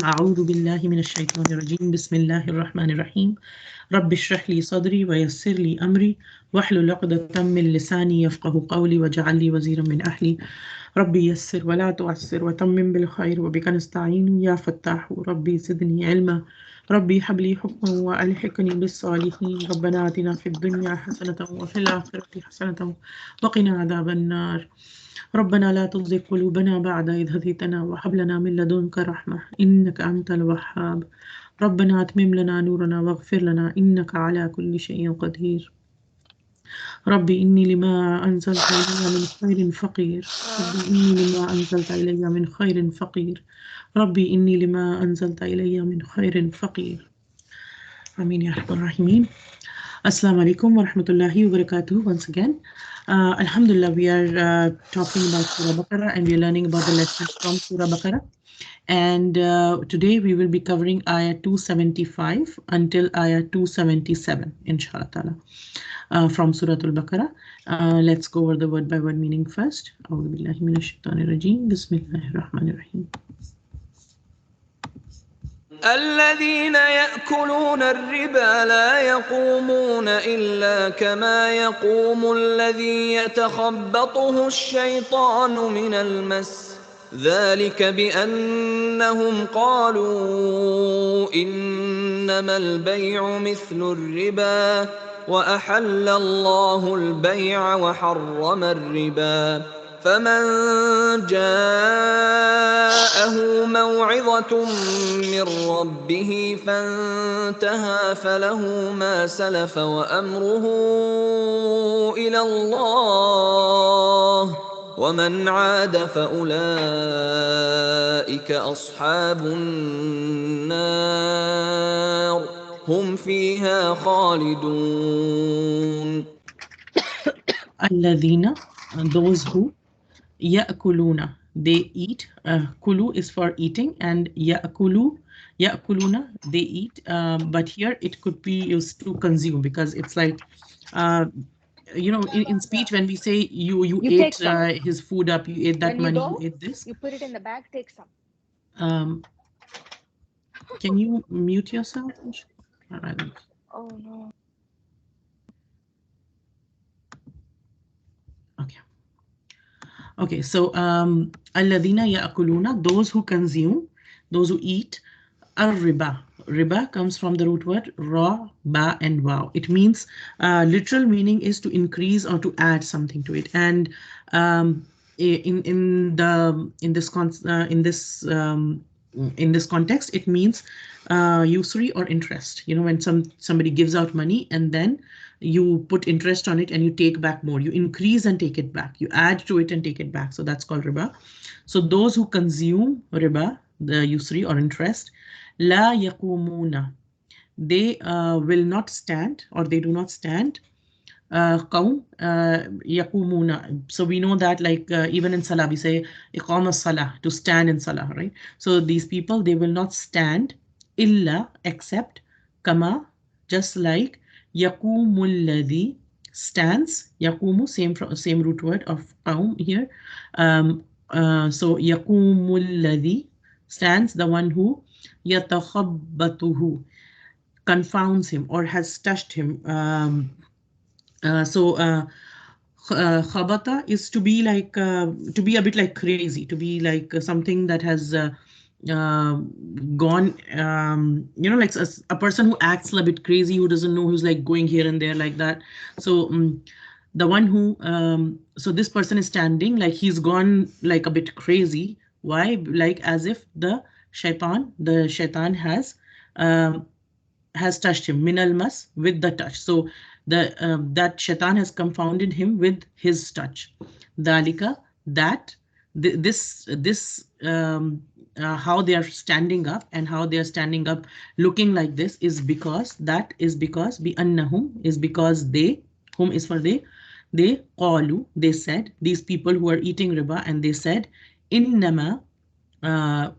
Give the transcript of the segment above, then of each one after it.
أعوذ بالله من الشيطان الرجيم بسم الله الرحمن الرحيم رب اشرح لي صدري ويسر لي أمري واحلل عقدة من لساني يفقه قولي واجعل لي وزيرا من أهلي ربي يسر ولا تعسر وتمم بالخير وبك نستعين يا فتاح ربي زدني علما ربي هب لي حكما وألحقني بالصالحين ربنا آتنا في الدنيا حسنة وفي الآخرة حسنة وقنا عذاب النار ربنا لا تزغ قلوبنا بعد إذ هديتنا وهب لنا من لدنك رحمة إنك أنت الوهاب ربنا أتمم لنا نورنا واغفر لنا إنك على كل شيء قدير ربي إني لما أنزلت إلي من خير فقير ربي إني لما أنزلت إلي من خير فقير ربي إني لما أنزلت إلي من خير فقير آمين يا رب الراحمين. Assalamu alaikum wa rahmatullahi wa barakatuh once again. Alhamdulillah, we are talking about Surah Baqarah and we are learning about the lessons from Surah Baqarah. And today we will be covering Ayah 275 until Ayah 277, inshallah ta'ala, from Surah Al Baqarah. Let's go over the word by word meaning first. A'udhu billahi minash shaitanir rajeem. Bismillahir rahmanir rahim. الذين يأكلون الربا لا يقومون إلا كما يقوم الذي يتخبطه الشيطان من المس ذلك بأنهم قالوا إنما البيع مثل الربا وأحل الله البيع وحرم الربا فمن جاءه موعظة من ربه فانتهى فله ما سلف وأمره إلى الله ومن عاد فأولئك أصحاب النار هم فيها خالدون. الذين, those who يأكلون, they eat. Kulu is for eating and يأكلون, they eat. But here it could be used to consume because it's like, in speech when we say you ate his food up, you ate that when money, you go, you ate this. You put it in the bag, take some. Can you mute yourself? All right. Oh no. Okay, so alladhina ya'kuluna, those who consume, those who eat, ar-riba. Riba comes from the root word ra, ba, and waw. It means literal meaning is to increase or to add something to it. And in this context, it means usury or interest. When somebody gives out money and then you put interest on it and you take back more. You increase and take it back. You add to it and take it back. So that's called riba. So those who consume riba, the usury or interest, la yaqumuna, they will not stand or they do not stand. Qawm yaqumuna. So we know that even in salah we say iqam as-salah, to stand in salah, right? So these people, they will not stand illa, except, kama, just like, yaqumul ladhi, stands. Yaqumu, same root word of qawm here. So yaqumul ladhi, stands, the one who yatakhabbatuhu, confounds him or has touched him. Khabata is to be like, to be a bit like crazy, to be like something that has gone, like a person who acts a bit crazy, who doesn't know, who's like going here and there like that. So the one who, so this person is standing like he's gone like a bit crazy. Why? Like as if the shaitan has touched him, minal mas, with the touch. So that shaitan has confounded him with his touch. Dalika, that this how they are standing up and how they are standing up looking like this is because bi annahum, is because they, whom is for they qalu, they said, these people who are eating riba, and they said, innama,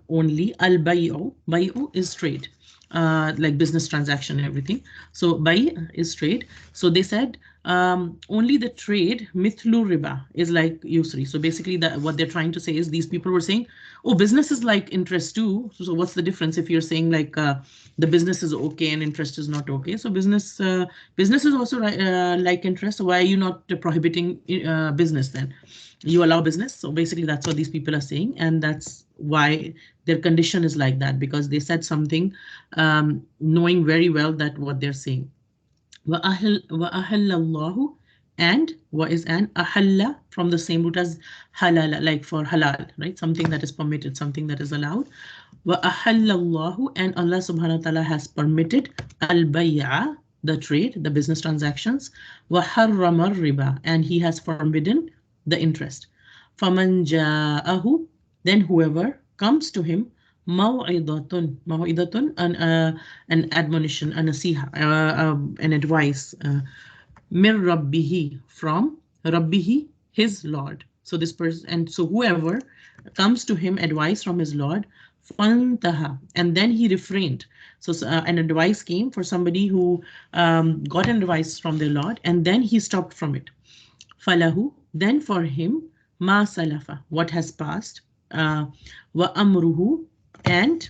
only, al bay'u is trade, like business transaction and everything. So bay is trade. So they said only the trade mithlu riba is like usury. So basically what they're trying to say is these people were saying, oh, business is like interest too. So what's the difference if you're saying like the business is okay and interest is not okay? So business is also like interest. So why are you not prohibiting business then? You allow business. So basically that's what these people are saying, and that's why their condition is like that, because they said something knowing very well that what they're saying. وَأَحَلَّ اللَّهُ, and what is an ahalla from the same root as halal, like for halal, right? Something that is permitted, something that is allowed. وَأَحَلَّ اللَّهُ, and Allah subhanahu wa ta'ala has permitted al-bay'a, the trade, the business transactions. وَحَرَّمَ الرِّبَى, and He has forbidden the interest. فَمَنْ جَاءَهُ, then whoever comes to him, maw'idatun, an admonition, a nasiha, an advice, mir rabbihi, from rabbihi, his Lord. So this person, and so whoever comes to him advice from his Lord, fantaha, and then he refrained. So an advice came for somebody who got an advice from their Lord, and then he stopped from it. Falahu, then for him, ma salafa, what has passed, wa amruhu, and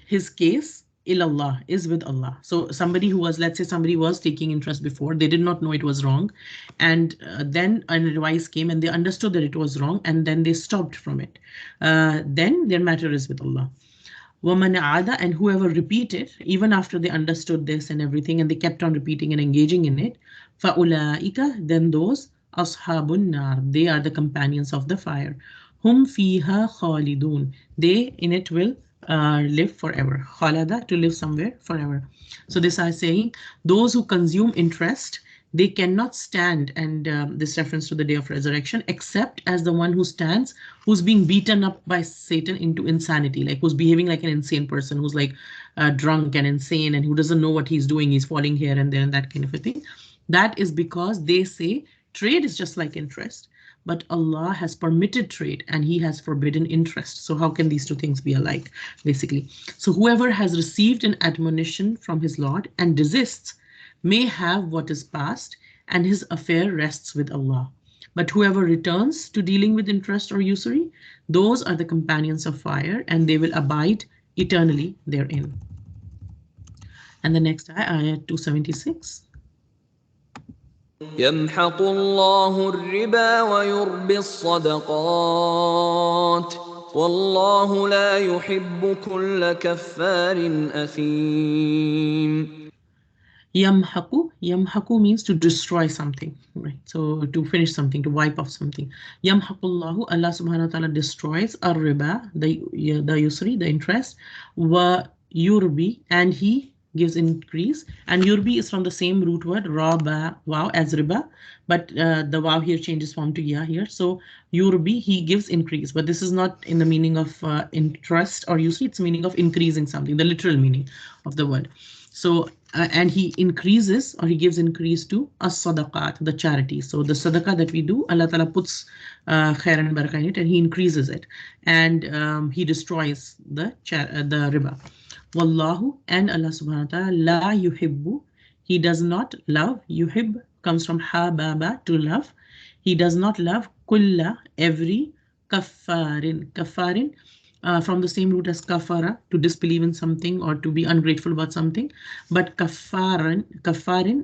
his case ilallah, is with Allah. So somebody who was, let's say somebody was taking interest before, they did not know it was wrong, and then an advice came and they understood that it was wrong, and then they stopped from it. Then their matter is with Allah. وَمَنْ عَادَ, and whoever repeated, even after they understood this and everything, and they kept on repeating and engaging in it, فَأُولَٰئِكَ, then those, أَصْحَابُ النَّارِ, they are the companions of the fire. Hum fiha khalidun, they in it will live forever. Khalada, to live somewhere forever. So this is saying those who consume interest, they cannot stand, and this reference to the day of resurrection, except as the one who stands, who's being beaten up by Satan into insanity, like who's behaving like an insane person, who's like drunk and insane, and who doesn't know what he's doing. He's falling here and there and that kind of a thing. That is because they say trade is just like interest, but Allah has permitted trade and He has forbidden interest. So how can these two things be alike, basically? So whoever has received an admonition from his Lord and desists may have what is past, and his affair rests with Allah. But whoever returns to dealing with interest or usury, those are the companions of fire, and they will abide eternally therein. And the next ayah 276. يمحق الله الربا ويربي الصدقات والله لا يحب كل كفار أثيم. Yamhaku means to destroy something, right? So to finish something, to wipe off something. Yamhaqullahu, Allah subhanahu wa ta'ala destroys ar-riba, the usury, the interest. Wa yurbi, and He gives increase. And yurbi is from the same root word raba, wow, as riba, but the wow here changes form to ya here. So yurbi, He gives increase, but this is not in the meaning of interest or usury. It's meaning of increasing something, the literal meaning of the word. So and He increases, or He gives increase to as-sadaqat, the charity. So the sadaqah that we do, Allah Ta'ala puts khair and barakah in it, and He increases it, and He destroys the riba. Wallahu, and Allah subhanahu wa ta'ala, la yuhibbu, He does not love. Yuhib comes from hababa, to love. He does not love kulla, every, kaffarin, from the same root as kafara, to disbelieve in something or to be ungrateful about something. But kaffarin,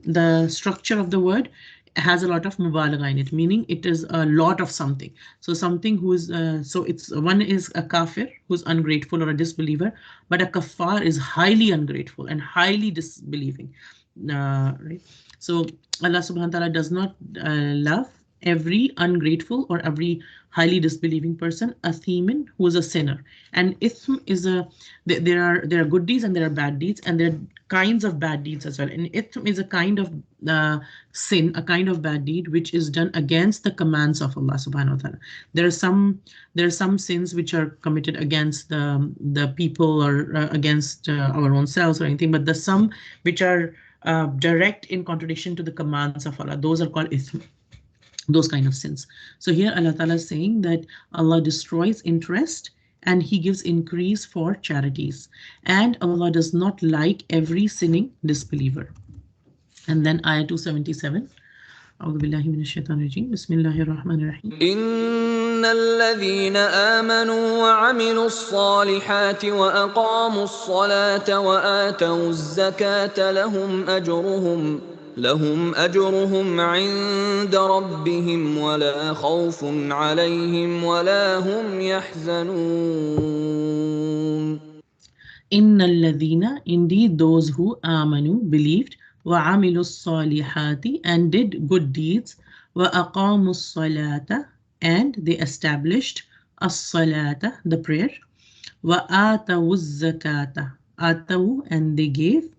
the structure of the word has a lot of mubalagha in it, meaning it is a lot of something. So something who is, so it's one is a kafir who's ungrateful or a disbeliever, but a kafar is highly ungrateful and highly disbelieving. Right? So Allah subhanahu wa ta'ala does not love every ungrateful or every highly disbelieving person, athimin, who is a sinner. And ithm is there are good deeds and there are bad deeds, and there are kinds of bad deeds as well. And ithm is a kind of sin, a kind of bad deed which is done against the commands of Allah subhanahu wa ta'ala. There are some sins which are committed against the people or against our own selves or anything, but there's some which are direct in contradiction to the commands of Allah. Those are called ithm, those kind of sins. So here Allah Ta'ala is saying that Allah destroys interest and He gives increase for charities, and Allah does not like every sinning disbeliever. And then ayah 277. أعوذ بالله من الشيطان الرجيم. بسم الله الرحمن الرحيم. إن الذين آمنوا وعملوا الصالحات وأقاموا الصلاة وآتوا الزكاة لهم أجرهم عند ربهم ولا خوف عليهم ولا هم يحزنون. Inna alladhina, indeed those who amanu, believed, wa amilu salihati, and did good deeds, wa aqamu salata, and they established as-salata, the prayer, wa atawu zakata, atawu, and they gave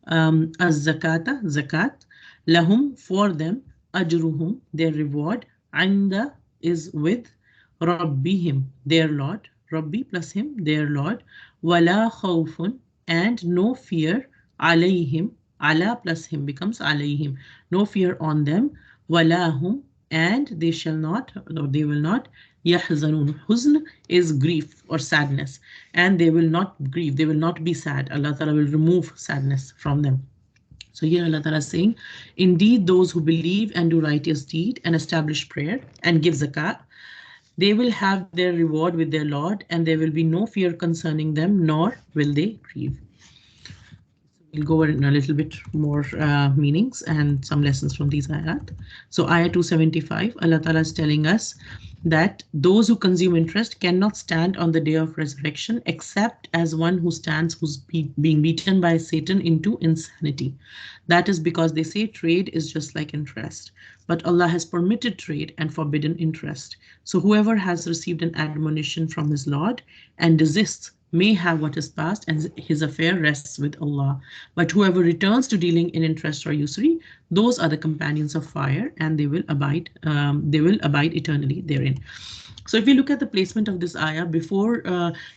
az-zakata, zakat, lahum, for them, ajruhum, their reward, anda, is with, rabbihim, their Lord, Rabbi plus him, their Lord, wala khawfun, and no fear, alayhim, ala plus him becomes alayhim, no fear on them, wala hum, and they shall not, or they will not, yahzanun. Huzn is grief or sadness, and they will not grieve, they will not be sad. Allah Ta'ala will remove sadness from them. So here Allah Ta'ala is saying, indeed those who believe and do righteous deed and establish prayer and give zakat, they will have their reward with their Lord, and there will be no fear concerning them, nor will they grieve. We'll go over in a little bit more meanings and some lessons from these ayat. So ayah 275, Allah Ta'ala is telling us that those who consume interest cannot stand on the day of resurrection except as one who stands who's being beaten by Satan into insanity. That is because they say trade is just like interest, but Allah has permitted trade and forbidden interest. So whoever has received an admonition from his Lord and desists may have what is past, and his affair rests with Allah. But whoever returns to dealing in interest or usury, those are the companions of fire, and they will abide eternally therein. So if we look at the placement of this ayah, before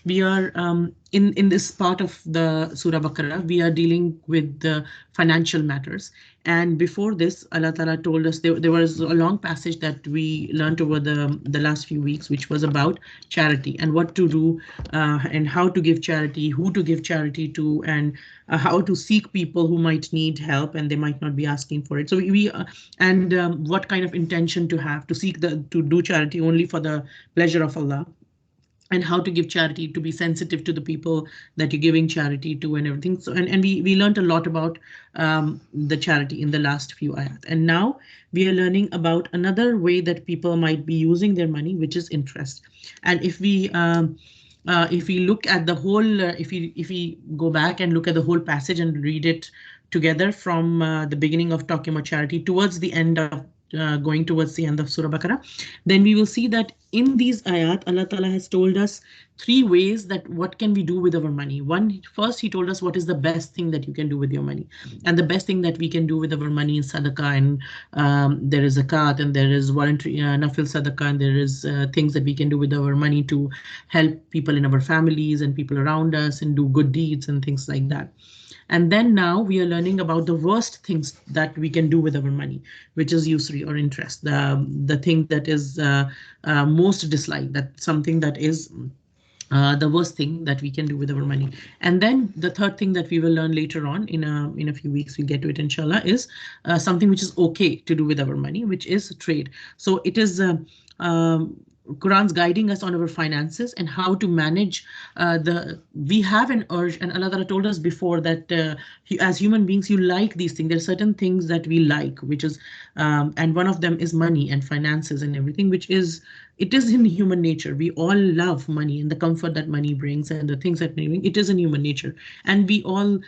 we are in this part of the Surah Baqarah, we are dealing with the financial matters. And before this, Allah Ta'ala told us there was a long passage that we learned over the last few weeks, which was about charity and what to do and how to give charity, who to give charity to, and how to seek people who might need help and they might not be asking for it. So what kind of intention to have to seek to do charity only for the pleasure of Allah, and how to give charity, to be sensitive to the people that you're giving charity to and everything. So and we learned a lot about the charity in the last few ayat. And now we are learning about another way that people might be using their money, which is interest. And if we look at the whole, if we go back and look at the whole passage and read it together from the beginning of talking about charity towards the end of going towards the end of Surah Baqarah, then we will see that in these ayat, Allah Ta'ala has told us three ways that what can we do with our money. First, he told us what is the best thing that you can do with your money. And the best thing that we can do with our money is sadaqah, and there is zakat, and there is voluntary nafil sadaqah, and there is things that we can do with our money to help people in our families and people around us and do good deeds and things like that. And then now we are learning about the worst things that we can do with our money, which is usury or interest, the thing that is most disliked, that something that is the worst thing that we can do with our money. And then the third thing that we will learn later on in a few weeks, we'll get to it inshallah, is something which is okay to do with our money, which is trade. So it is Quran's guiding us on our finances and how to manage we have an urge, and Allah Ta'ala told us before that as human beings, you like these things. There are certain things that we like, which is, and one of them is money and finances and everything, which is, it is in human nature. We all love money and the comfort that money brings and the things that money brings. It is in human nature, and we all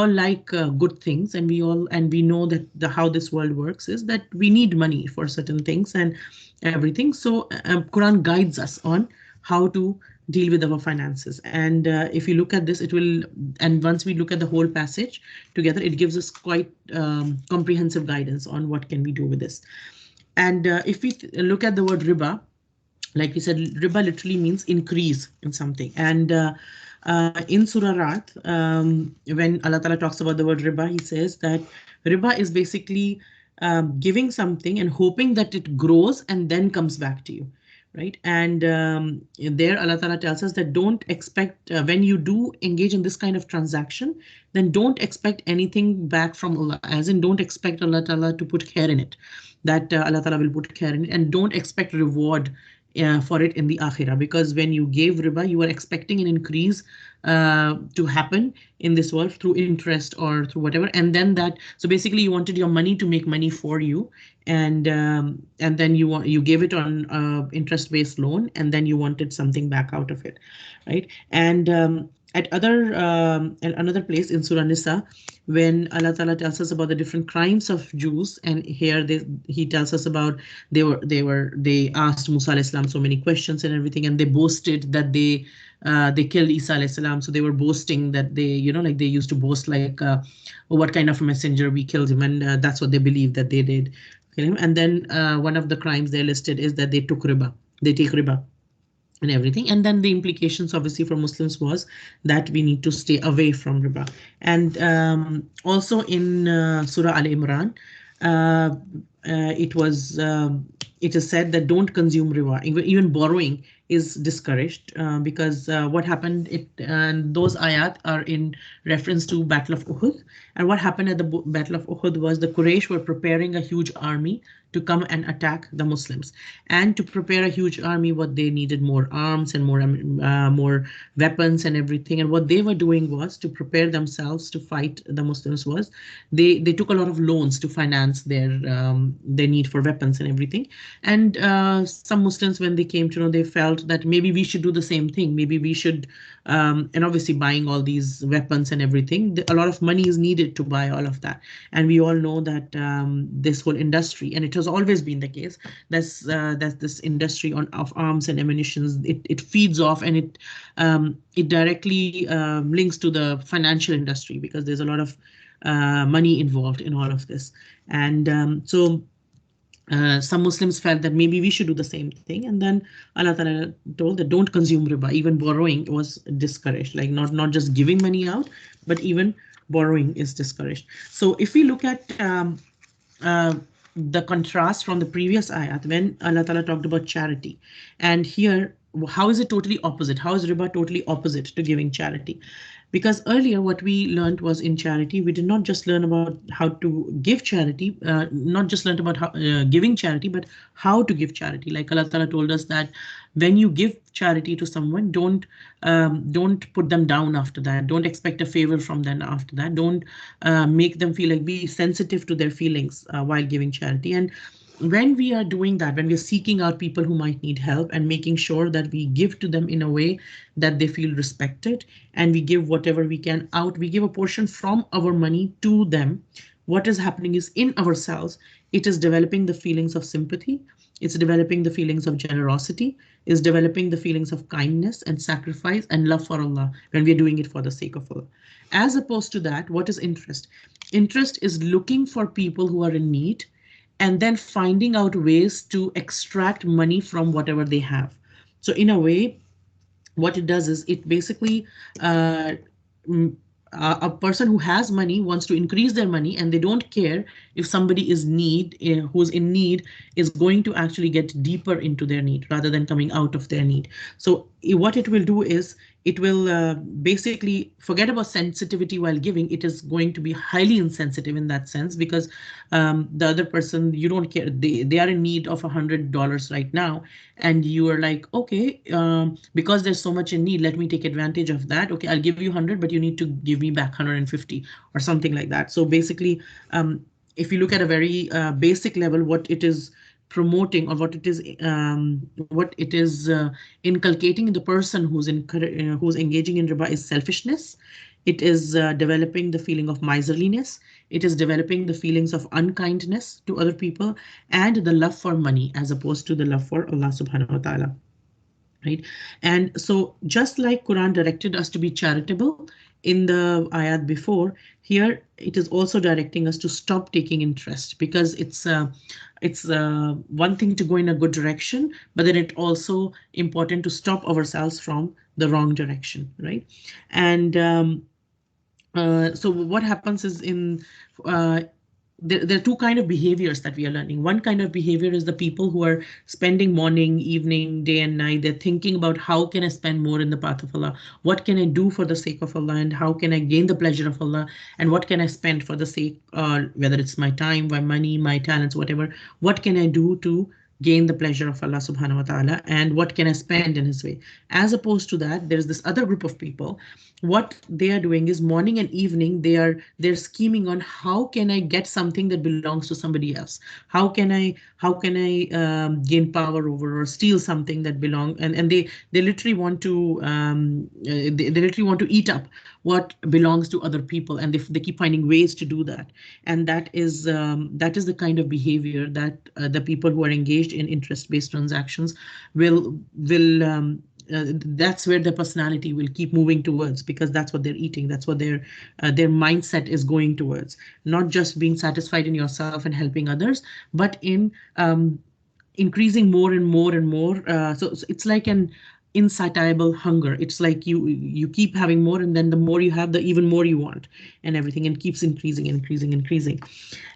like good things, and we know that how this world works is that we need money for certain things and everything. So Quran guides us on how to deal with our finances. And if you look at this, it will, and once we look at the whole passage together, it gives us quite comprehensive guidance on what can we do with this. And if we look at the word riba, like we said, riba literally means increase in something. And in Surah Ra'd, when Allah Ta'ala talks about the word riba, he says that riba is basically giving something and hoping that it grows and then comes back to you. right? And there Allah Ta'ala tells us that don't expect, when you do engage in this kind of transaction, then don't expect anything back from Allah, as in don't expect Allah Ta'ala to put care in it, that Allah Ta'ala will put care in it, and don't expect reward for it in the akhirah, because when you gave riba, you were expecting an increase to happen in this world through interest or through whatever, and then that, so basically you wanted your money to make money for you, and then you gave it on interest-based loan, and then you wanted something back out of it, right? And at another place in Surah Nisa, when Allah Ta'ala tells us about the different crimes of Jews, and here he tells us about they asked Musa alayhi salam so many questions and everything, and they boasted that they killed Isa alayhi salam. So they were boasting that they, like they used to boast like, what kind of a messenger, we killed him, and that's what they believed that they did kill him. And then one of the crimes they listed is that they took riba, they take riba and everything. And then the implications obviously for Muslims was that we need to stay away from riba. And also in Surah Al Imran, it is said that don't consume riba. Even borrowing is discouraged, because what happened, and those ayat are in reference to Battle of Uhud. And what happened at the Battle of Uhud was the Quraysh were preparing a huge army to come and attack the Muslims. And to prepare a huge army, what they needed more arms and more weapons and everything. And what they were doing was to prepare themselves to fight the Muslims was they took a lot of loans to finance their need for weapons and everything. And some Muslims, when they came to know, they felt that maybe we should do the same thing. Maybe we should, and obviously buying all these weapons and everything, a lot of money is needed to buy all of that. And we all know that this whole industry, and it has always been the case, that this industry of arms and ammunitions, it feeds off, and it directly links to the financial industry, because there's a lot of money involved in all of this. And so some Muslims felt that maybe we should do the same thing, and then Allah Ta'ala told that don't consume riba. Even borrowing was discouraged, like not just giving money out, but even borrowing is discouraged. So if we look at the contrast from the previous ayat, when Allah Ta'ala talked about charity, and here, how is it totally opposite? How is riba totally opposite to giving charity? Because earlier what we learned was in charity, we did not just learn about how to give charity, not just learned about how, giving charity, but how to give charity. Like Allah Ta'ala told us that when you give charity to someone, don't put them down after that. Don't expect a favor from them after that. Don't make them feel like, be sensitive to their feelings while giving charity. And when we are doing that, when we're seeking out people who might need help and making sure that we give to them in a way that they feel respected, and we give whatever we can out, we give a portion from our money to them, what is happening is in ourselves, it is developing the feelings of sympathy, it's developing the feelings of generosity, is developing the feelings of kindness and sacrifice and love for Allah when we're doing it for the sake of Allah. As opposed to that, what is interest? Interest is looking for people who are in need and then finding out ways to extract money from whatever they have. So in a way, what it does is it basically, a person who has money wants to increase their money, and they don't care if somebody is who's in need is going to actually get deeper into their need rather than coming out of their need. So what it will do is it will basically forget about sensitivity while giving. It is going to be highly insensitive in that sense, because the other person, you don't care, they are in need of $100 right now, and you are like, okay, because there's so much in need, let me take advantage of that. Okay, I'll give you 100, but you need to give me back 150 or something like that. So basically, if you look at a very basic level, what it is promoting, or what it is inculcating in the person who's engaging in riba is selfishness. It is developing the feeling of miserliness. It is developing the feelings of unkindness to other people, and the love for money as opposed to the love for Allah subhanahu wa ta'ala. Right? And so just like Quran directed us to be charitable in the ayat before, here it is also directing us to stop taking interest, because it's one thing to go in a good direction, but then it's also important to stop ourselves from the wrong direction, right? And so what happens is there are two kind of behaviors that we are learning. One kind of behavior is the people who are spending morning, evening, day and night. They're thinking about how can I spend more in the path of Allah? What can I do for the sake of Allah? And how can I gain the pleasure of Allah? And what can I spend for the sake, whether it's my time, my money, my talents, whatever. What can I do to gain the pleasure of Allah subhanahu wa ta'ala, and what can I spend in his way? As opposed to that, there's this other group of people. What they are doing is morning and evening, they're scheming on how can I get something that belongs to somebody else? How can I gain power over or steal something that belong, and they literally want to they literally want to eat up what belongs to other people, and they keep finding ways to do that. And that is the kind of behavior that the people who are engaged in interest-based transactions will that's where their personality will keep moving towards, because that's what they're eating. That's what their mindset is going towards. Not just being satisfied in yourself and helping others, but in increasing more and more and more. So it's like an insatiable hunger. It's like you keep having more, and then the more you have, the even more you want, and everything, and keeps increasing, increasing, increasing.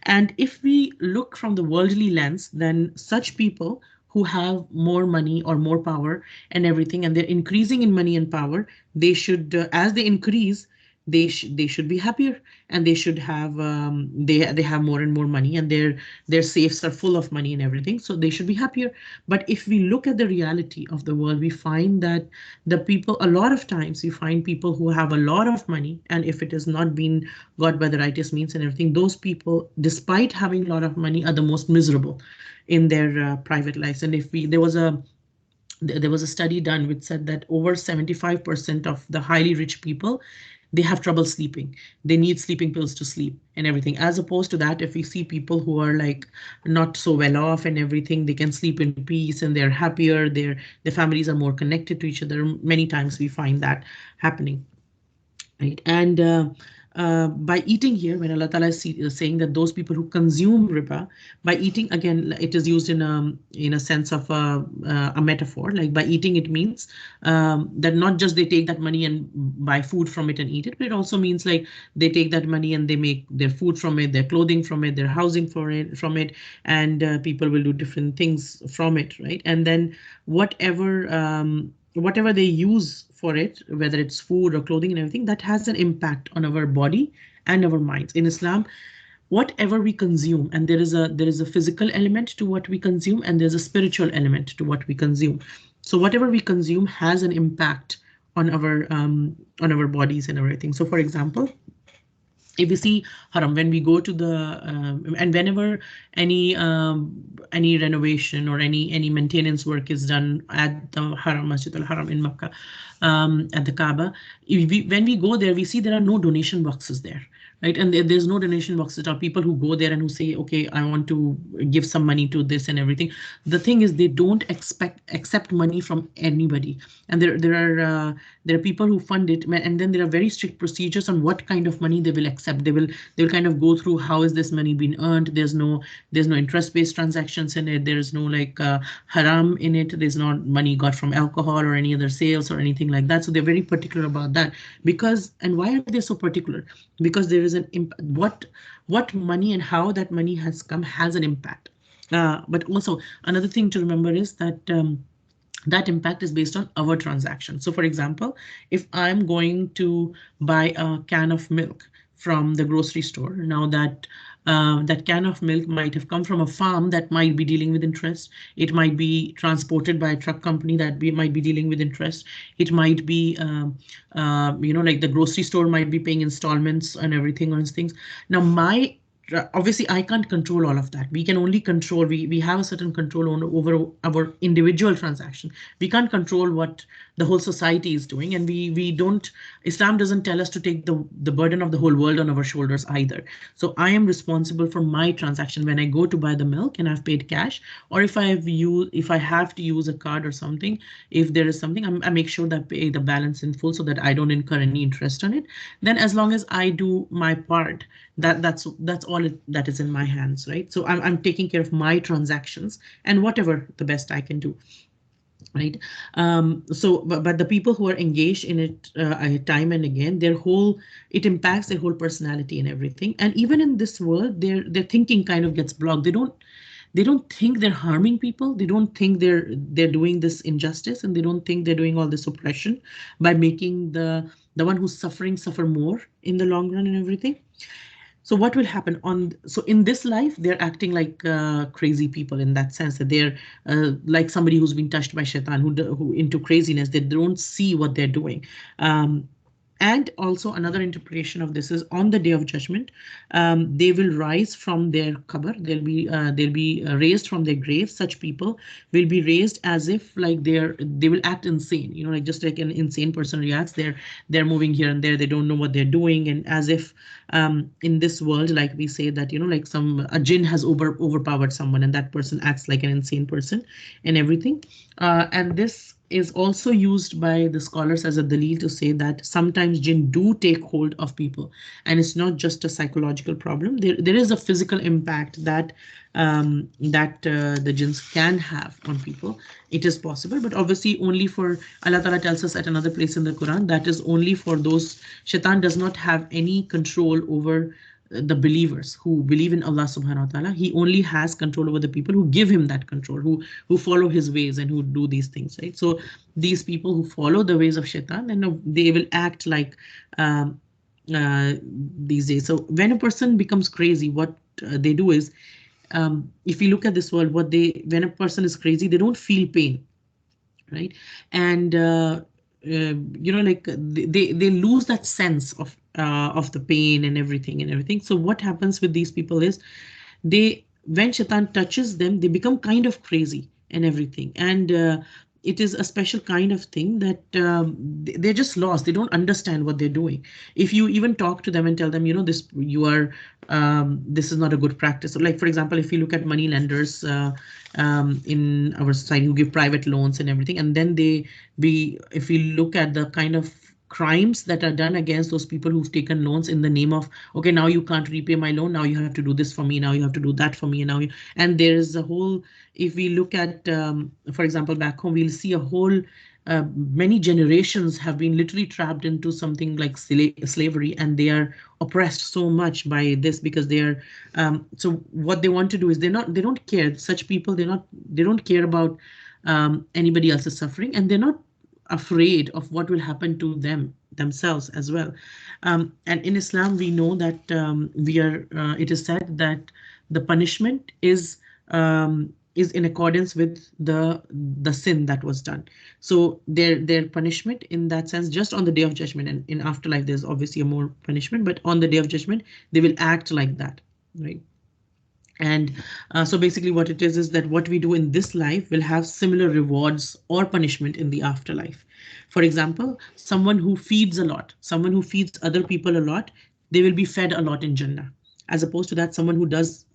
And if we look from the worldly lens, then such people who have more money or more power and everything, and they're increasing in money and power, they should, as they increase, they should be happier, and they should have they have more and more money, and their safes are full of money and everything, so they should be happier. But if we look at the reality of the world, we find that the people, a lot of times we find people who have a lot of money, and if it has not been got by the righteous means and everything, those people, despite having a lot of money, are the most miserable in their private lives. And if we there was a study done which said that over 75% of the highly rich people, they have trouble sleeping. They need sleeping pills to sleep and everything. As opposed to that, if we see people who are like not so well off and everything, they can sleep in peace and they're happier. Their families are more connected to each other. Many times we find that happening. Right. And by eating here, when Allah Ta'ala is saying that those people who consume riba, by eating, again, it is used in a sense of a metaphor. Like by eating, it means that not just they take that money and buy food from it and eat it, but it also means like they take that money and they make their food from it, their clothing from it, their housing from it, and people will do different things from it, right? And then whatever they use for it, whether it's food or clothing and everything, that has an impact on our body and our minds. In Islam, whatever we consume, and there is a physical element to what we consume, and there's a spiritual element to what we consume. So whatever we consume has an impact on our bodies and everything. So for example, if we see haram, when we go to the and whenever any renovation or any maintenance work is done at the haram, Masjid al-Haram in Makkah, at the Kaaba, when we go there, we see there are no donation boxes there. Right, and there's no donation boxes. There are people who go there and who say, okay, I want to give some money to this and everything. The thing is, they don't accept money from anybody, and there are people who fund it, and then there are very strict procedures on what kind of money they will accept. They will kind of go through how is this money being earned. There's no interest-based transactions in it. There's no like haram in it. There's not money got from alcohol or any other sales or anything like that. So they're very particular about that. And why are they so particular? Because there is what money and how that money has come has an impact. But also another thing to remember is that that impact is based on our transaction. So for example, if I'm going to buy a can of milk from the grocery store, now that that can of milk might have come from a farm that might be dealing with interest. It might be transported by a truck company that might be dealing with interest. It might be, like the grocery store might be paying installments and everything on things. Now, obviously, I can't control all of that. We can only control, we have a certain control over our individual transaction. We can't control what the whole society is doing, and we don't, Islam doesn't tell us to take the burden of the whole world on our shoulders either. So I am responsible for my transaction when I go to buy the milk and I've paid cash, or if I have to use a card or something, if there is something, I make sure that I pay the balance in full so that I don't incur any interest on it. Then as long as I do my part, that's all that is in my hands, right? So I'm taking care of my transactions and whatever the best I can do. right? But the people who are engaged in it time and again, it impacts their whole personality and everything. And even in this world, their thinking kind of gets blocked. They don't think they're harming people. They don't think they're doing this injustice, and they don't think they're doing all this oppression by making the one who's suffering suffer more in the long run and everything. So what will happen so in this life, they're acting like crazy people, in that sense that they're like somebody who's been touched by shaitan, who into craziness. They don't see what they're doing. um, and also another interpretation of this is, on the day of judgment, they will rise from their qabr. They'll be raised from their graves. Such people will be raised as if like they will act insane. Like just like an insane person reacts. They're moving here and there. They don't know what they're doing, and as if in this world, like we say that like a jinn has overpowered someone, and that person acts like an insane person and everything. And this is also used by the scholars as a dalil to say that sometimes jinn do take hold of people, and it's not just a psychological problem. There is a physical impact that the jinns can have on people. It is possible, but obviously only for Allah Ta'ala tells us at another place in the Quran that is only for those. Shaitan does not have any control over the believers who believe in Allah subhanahu wa ta'ala. He only has control over the people who give him that control, who follow his ways and who do these things, right? So these people who follow the ways of shaitan, and they will act like um, these days. So when a person becomes crazy, what they do is, if you look at this world, when a person is crazy, they don't feel pain, right? And like they lose that sense of the pain and everything. So what happens with these people is, when shaitan touches them, they become kind of crazy and everything. And it is a special kind of thing that they're just lost. They don't understand what they're doing. If you even talk to them and tell them, this is not a good practice. So like, for example, if you look at money lenders in our society who give private loans and everything, and then if we look at the kind of crimes that are done against those people who've taken loans in the name of, okay, now you can't repay my loan, now you have to do this for me, now you have to do that for me, and there is a whole. If we look at, for example, back home, we'll see a whole. Many generations have been literally trapped into something like slavery, and they are oppressed so much by this because they are. So what they want to do is they don't care. Such people, they don't care about anybody else's suffering, and they're not afraid of what will happen to themselves as well. And in Islam, we know that it is said that the punishment is in accordance with the sin that was done. So their punishment in that sense, just on the day of judgment, and in afterlife, there's obviously a more punishment, but on the day of judgment, they will act like that, right? And so basically what it is that what we do in this life will have similar rewards or punishment in the afterlife. For example, someone who feeds a lot, someone who feeds other people a lot, they will be fed a lot in Jannah. As opposed to that, someone who does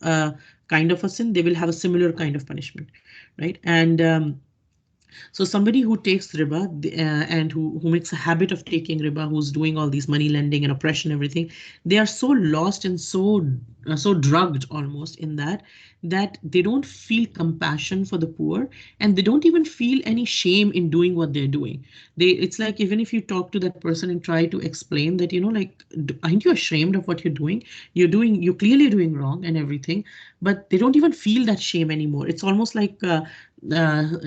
kind of a sin, they will have a similar kind of punishment, right? And so somebody who takes riba and who makes a habit of taking riba, who's doing all these money lending and oppression, everything, they are so lost and so drugged almost in that they don't feel compassion for the poor, and they don't even feel any shame in doing what they're doing. It's like, even if you talk to that person and try to explain that, like, aren't you ashamed of what you're doing? You're clearly doing wrong and everything, but they don't even feel that shame anymore. It's almost like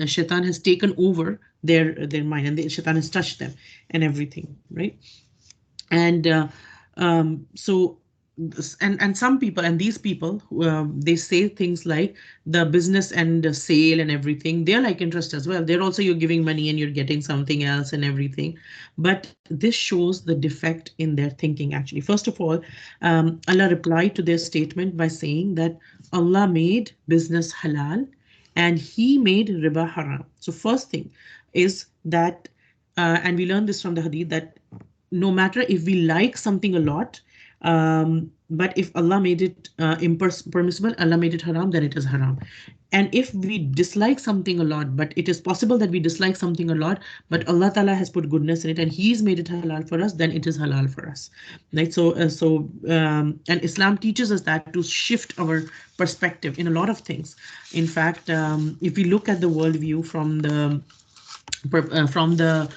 shaitan has taken over their mind, and shaitan has touched them and everything, right? And so and some people, and these people, they say things like the business and the sale and everything, they're like interest as well. They're also, you're giving money and you're getting something else and everything. But this shows the defect in their thinking. Actually, first of all, Allah replied to their statement by saying that Allah made business halal and he made riba haram. So first thing is that, and we learn this from the hadith, that no matter if we like something a lot, but if Allah made it impermissible, Allah made it haram, then it is haram. And if we dislike something a lot, but it is possible that we dislike something a lot, but Allah Ta'ala has put goodness in it and He's made it halal for us, then it is halal for us. Right? And Islam teaches us that to shift our perspective in a lot of things. In fact, if we look at the worldview from the from the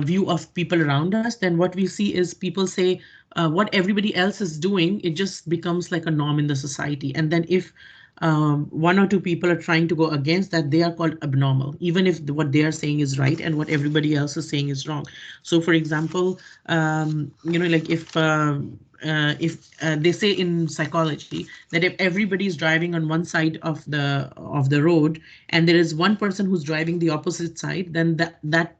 view of people around us, then what we see is people say what everybody else is doing, it just becomes like a norm in the society. And then if one or two people are trying to go against that, they are called abnormal, even if what they are saying is right and what everybody else is saying is wrong. So, for example, like if they say in psychology that if everybody is driving on one side of the road and there is one person who's driving the opposite side, then that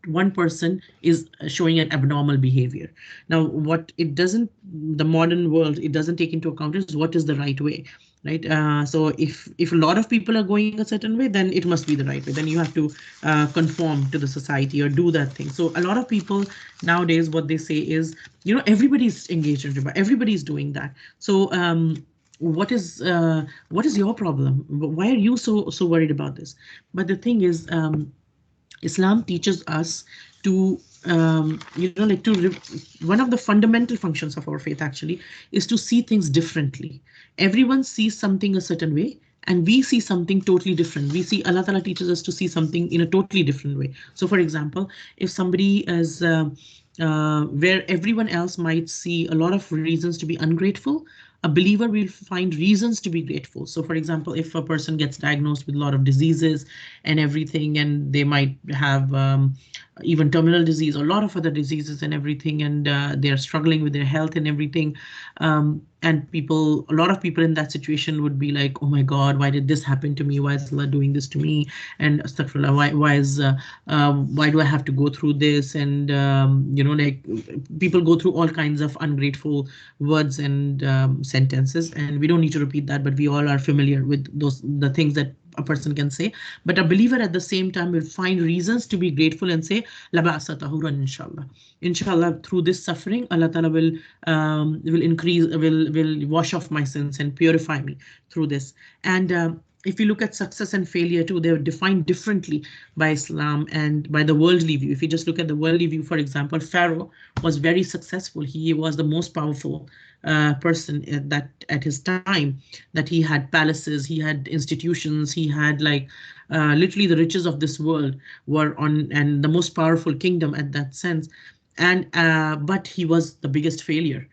one person is showing an abnormal behavior. Now, what it doesn't, the modern world, it doesn't take into account is what is the right way, right? So if a lot of people are going a certain way, then it must be the right way. Then you have to conform to the society or do that thing. So a lot of people nowadays, what they say is, everybody's engaged in riba, everybody's doing that. So what is your problem? Why are you so worried about this? But the thing is, Islam teaches us to, one of the fundamental functions of our faith actually is to see things differently. Everyone sees something a certain way, and we see something totally different. We see Allah Ta'ala teaches us to see something in a totally different way. So, for example, if somebody is where everyone else might see a lot of reasons to be ungrateful, a believer will find reasons to be grateful. So, for example, if a person gets diagnosed with a lot of diseases and everything, and they might have even terminal disease or a lot of other diseases and everything, and they are struggling with their health and everything. And a lot of people in that situation would be like, oh my God, why did this happen to me? Why is Allah doing this to me? And astaghfirullah, why do I have to go through this? And, people go through all kinds of ungrateful words and sentences, and we don't need to repeat that, but we all are familiar with the things that a person can say. But a believer at the same time will find reasons to be grateful and say, La ba'sa tahuran, inshallah. Inshallah, through this suffering, Allah Ta'ala will wash off my sins and purify me through this. And if you look at success and failure too, they're defined differently by Islam and by the worldly view. If you just look at the worldly view, for example, Pharaoh was very successful. He was the most powerful person at his time, that he had palaces, he had institutions, he had like literally the riches of this world were on, and the most powerful kingdom at that sense. And but he was the biggest failure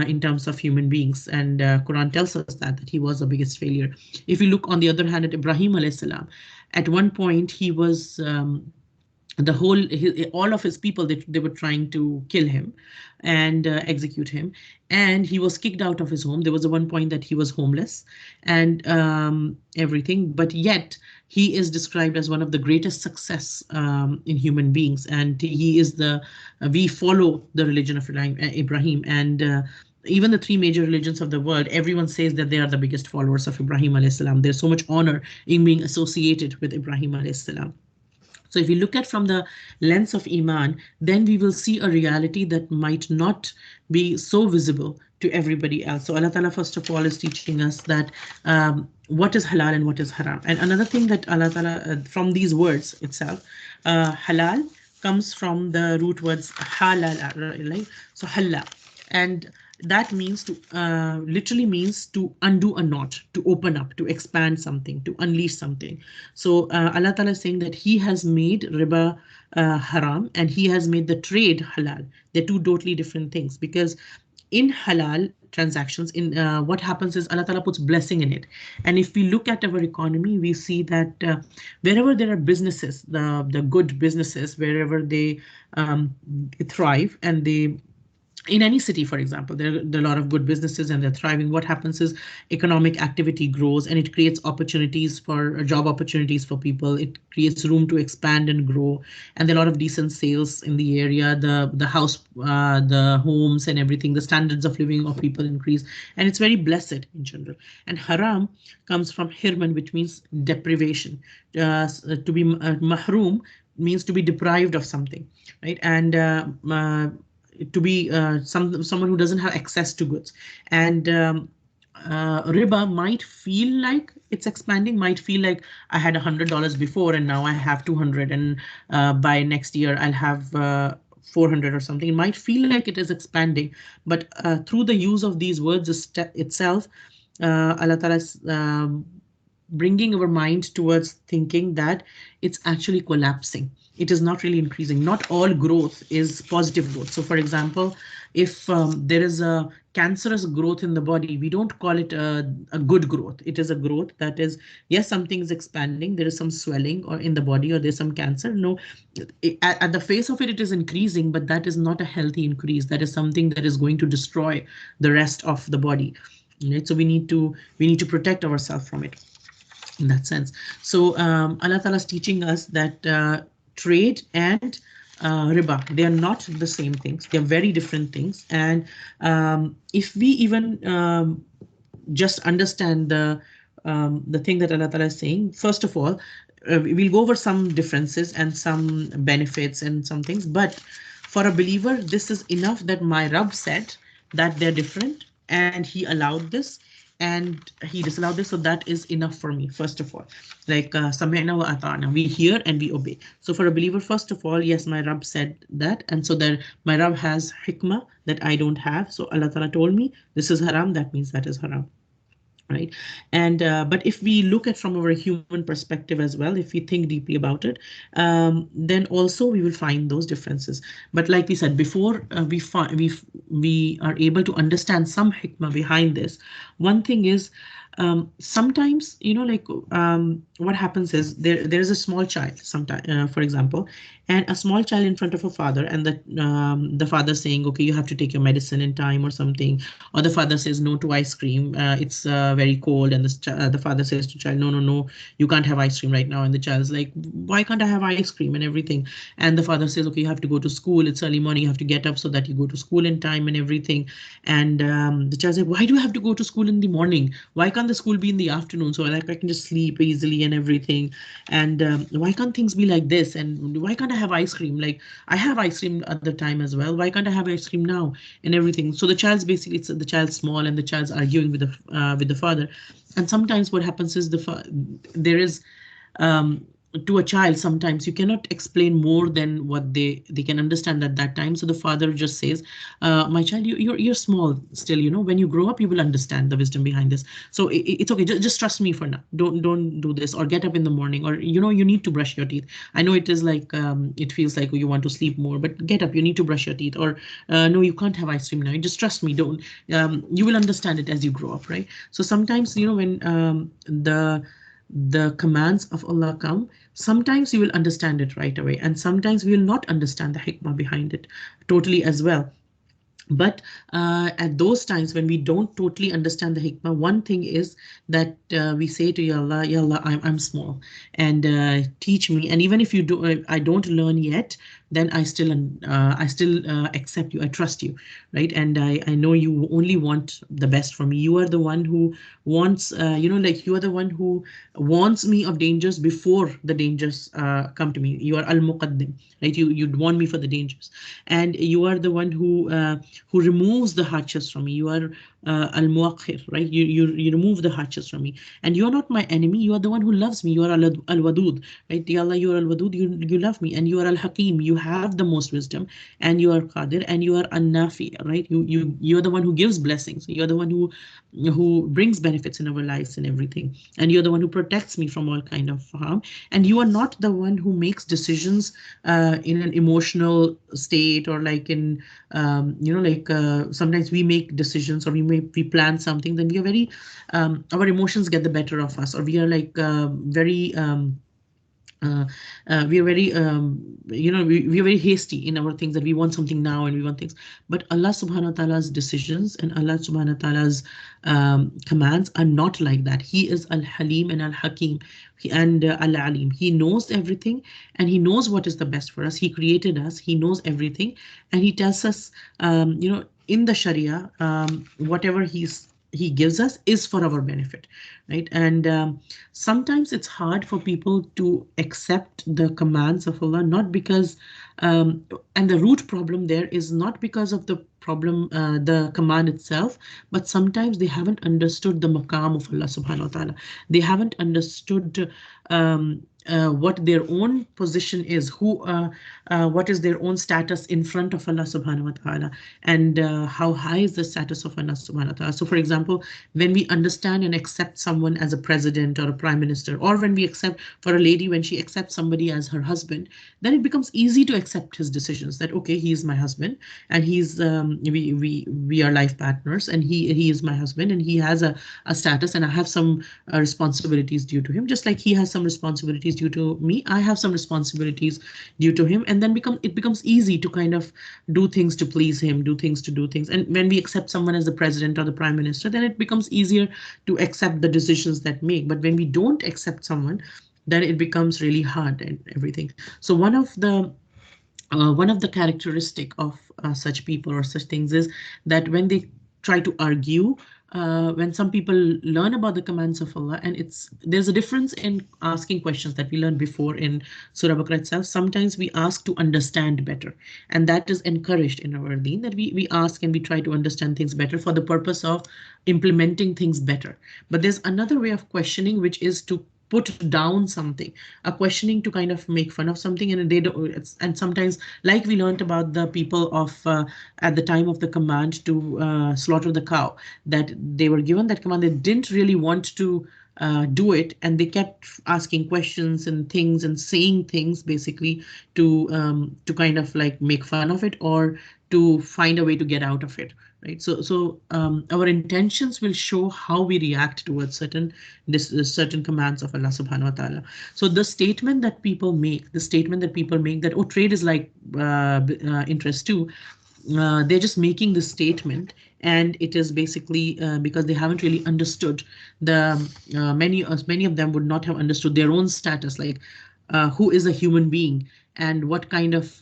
in terms of human beings, and Quran tells us that he was the biggest failure. If you look on the other hand at Ibrahim alayhis salam, at one point he was all of his people, they were trying to kill him and execute him, and he was kicked out of his home. There was a one point that he was homeless and everything, but yet he is described as one of the greatest success in human beings, and he is we follow the religion of Ibrahim, and even the three major religions of the world, everyone says that they are the biggest followers of Ibrahim alayhis salam. There's so much honor in being associated with Ibrahim alayhis salam. So if we look at from the lens of Iman, then we will see a reality that might not be so visible to everybody else. So Allah Ta'ala, first of all, is teaching us that what is halal and what is haram. And another thing that Allah Ta'ala, from these words itself, halal comes from the root words halal, right? So halal. And that means to literally means to undo a knot, to open up, to expand something, to unleash something. So Allah Ta'ala is saying that he has made riba haram and he has made the trade halal. They're two totally different things, because in halal transactions, in what happens is Allah Ta'ala puts blessing in it. And if we look at our economy, we see that wherever there are businesses, the good businesses, wherever they thrive, and they, in any city, for example, there are a lot of good businesses and they're thriving. What happens is economic activity grows and it creates opportunities for job opportunities for people. It creates room to expand and grow. And there are a lot of decent sales in the area, the house, the homes and everything, the standards of living of people increase. And it's very blessed in general. And haram comes from hirman, which means deprivation. To be mahroom means to be deprived of something, right? And to be someone who doesn't have access to goods. And riba might feel like it's expanding, might feel like I had $100 before and now I have 200, and by next year I'll have 400 or something. It might feel like it is expanding, but through the use of these words itself, Allah Ta'ala bringing our mind towards thinking that it's actually collapsing. It is not really increasing. Not all growth is positive growth. So for example, if there is a cancerous growth in the body, we don't call it a good growth. It is a growth that is, yes, something is expanding, there is some swelling or in the body, or there's some cancer. No, at the face of it, it is increasing, but that is not a healthy increase. That is something that is going to destroy the rest of the body. Right? So we need to protect ourselves from it in that sense. So Allah Ta'ala is teaching us that trade and riba, they are not the same things. They are very different things. And if we even just understand the thing that Allah Ta'ala is saying, first of all, we'll go over some differences and some benefits and some things. But for a believer, this is enough that my Rabb said that they're different, and he allowed this and he disallowed this. So that is enough for me, first of all. Like sami'na wa ata'na, we hear and we obey. So for a believer, first of all, yes, my Rabb said that, and so that my Rabb has hikmah that I don't have. So Allah Ta'ala told me this is haram, that means that is haram. Right. And but if we look at from our human perspective as well, if we think deeply about it, then also we will find those differences. But like we said before, we are able to understand some hikmah behind this. One thing is, sometimes, like what happens is there is a small child sometimes, for example, and a small child in front of a father, and the father saying, okay, you have to take your medicine in time or something, or the father says no to ice cream, it's very cold, and the father says to child, no, no, no, you can't have ice cream right now, and the child's like, why can't I have ice cream and everything, and the father says, okay, you have to go to school, it's early morning, you have to get up so that you go to school in time and everything, and the child says, why do I have to go to school in the morning? Why can't the school be in the afternoon so like I can just sleep easily and everything? And why can't things be like this? And why can't I have ice cream? Like I have ice cream at the time as well. Why can't I have ice cream now? And everything. So the child's basically, it's the child's small, and the child's arguing with the father. And sometimes what happens is there is to a child, sometimes you cannot explain more than what they can understand at that time. So the father just says, my child, you're small still, when you grow up you will understand the wisdom behind this. So it's okay, just trust me for now. Don't do this, or get up in the morning, or you need to brush your teeth. I know it is like it feels like, oh, you want to sleep more, but get up, you need to brush your teeth. Or no, you can't have ice cream now, just trust me, don't you will understand it as you grow up, right? So sometimes, when the commands of Allah come, sometimes you will understand it right away, and sometimes we will not understand the hikmah behind it totally as well. But at those times when we don't totally understand the hikmah, one thing is that we say to Ya Allah, I'm small, and teach me. And even if I don't learn yet, then I still accept you. I trust you, right? And I know you only want the best for me. You are the one who wants, like you are the one who warns me of dangers before the dangers come to me. You are al-muqaddim, right? You'd warn me for the dangers, and you are the one who removes the hardships from me. You are al-muakhir, right? You remove the hardships from me, and you are not my enemy. You are the one who loves me. You are al-wadud, right? Ya Allah, you are al-wadud. You love me, and you are al-hakim. You have the most wisdom, and you are qadir, and you are an-nafi, right? You are the one who gives blessings. You are the one who brings benefits in our lives and everything, and you're the one who protects me from all kind of harm. And you are not the one who makes decisions in an emotional state, or like in sometimes we make decisions, or we plan something, then we are very our emotions get the better of us, or we are like very uh, we are very we are very hasty in our things, that we want something now and we want things. But Allah subhanahu wa ta'ala's decisions and Allah subhanahu wa ta'ala's commands are not like that. He is al-halim and al-hakim, and al-alim. He knows everything, and he knows what is the best for us. He created us, he knows everything, and he tells us in the sharia, whatever he gives us is for our benefit, right? And sometimes it's hard for people to accept the commands of Allah, not because and the root problem there is not because of the problem, the command itself, but sometimes they haven't understood the maqam of Allah subhanahu wa ta'ala. They haven't understood what their own position is, what is their own status in front of Allah subhanahu wa ta'ala, and how high is the status of Allah subhanahu wa ta'ala. So for example, when we understand and accept someone as a president or a prime minister, or when we accept, for a lady, when she accepts somebody as her husband, then it becomes easy to accept his decisions, that okay, he is my husband, and we are life partners, and he is my husband, and he has a status, and I have some responsibilities due to him, just like he has some responsibilities due to me. I have some responsibilities due to him, and then it becomes easy to kind of do things to please him, do things. And when we accept someone as the president or the prime minister, then it becomes easier to accept the decisions that make. But when we don't accept someone, then it becomes really hard and everything. So one of the characteristic of such people or such things is that when they try to argue, when some people learn about the commands of Allah, and there's a difference in asking questions that we learned before in Surah Baqarah itself. Sometimes we ask to understand better, and that is encouraged in our deen, that we ask and we try to understand things better for the purpose of implementing things better. But there's another way of questioning, which is to put down something, a questioning to kind of make fun of something, and and sometimes, like we learned about the people of at the time of the command to slaughter the cow, that they were given that command, they didn't really want to do it, and they kept asking questions and things and saying things basically to kind of like make fun of it, or to find a way to get out of it. Right. So our intentions will show how we react towards certain commands of Allah subhanahu wa ta'ala. So the statement that people make, that, oh, trade is like interest too, they're just making this statement, and it is basically because they haven't really understood many of them would not have understood their own status, like who is a human being, and what kind of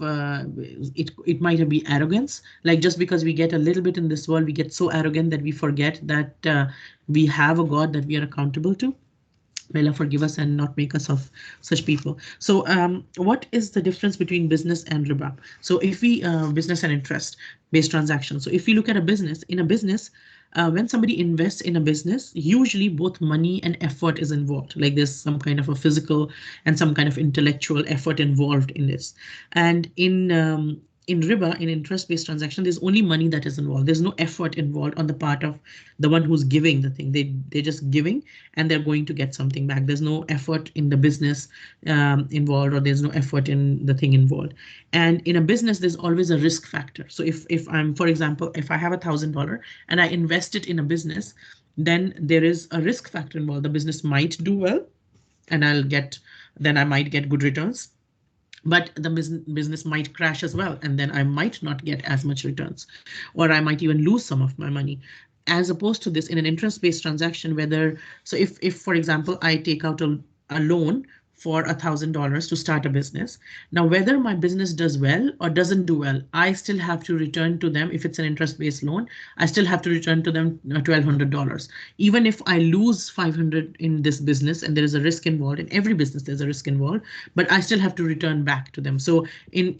it might be arrogance, like just because we get a little bit in this world, we get so arrogant that we forget that we have a God that we are accountable to. May Allah forgive us and not make us of such people. So what is the difference between business and riba? So if we business and interest based transactions. So if we look at in a business, when somebody invests in a business, usually both money and effort is involved. Like there's some kind of a physical and some kind of intellectual effort involved in this. And in riba, in interest-based transaction, there's only money that is involved. There's no effort involved on the part of the one who's giving the thing. They're just giving, and they're going to get something back. There's no effort in the business involved, or there's no effort in the thing involved. And in a business, there's always a risk factor. So if I'm, for example, if I have $1,000 and I invest it in a business, then there is a risk factor involved. The business might do well, and then I might get good returns. But the business might crash as well, and then I might not get as much returns, or I might even lose some of my money. As opposed to this, in an interest-based transaction, so if for example, I take out a loan for $1,000 to start a business. Now, whether my business does well or doesn't do well, I still have to return to them. If it's an interest-based loan, I still have to return to them $1,200. Even if I lose $500 in this business, and there is a risk involved, in every business there's a risk involved, but I still have to return back to them. So in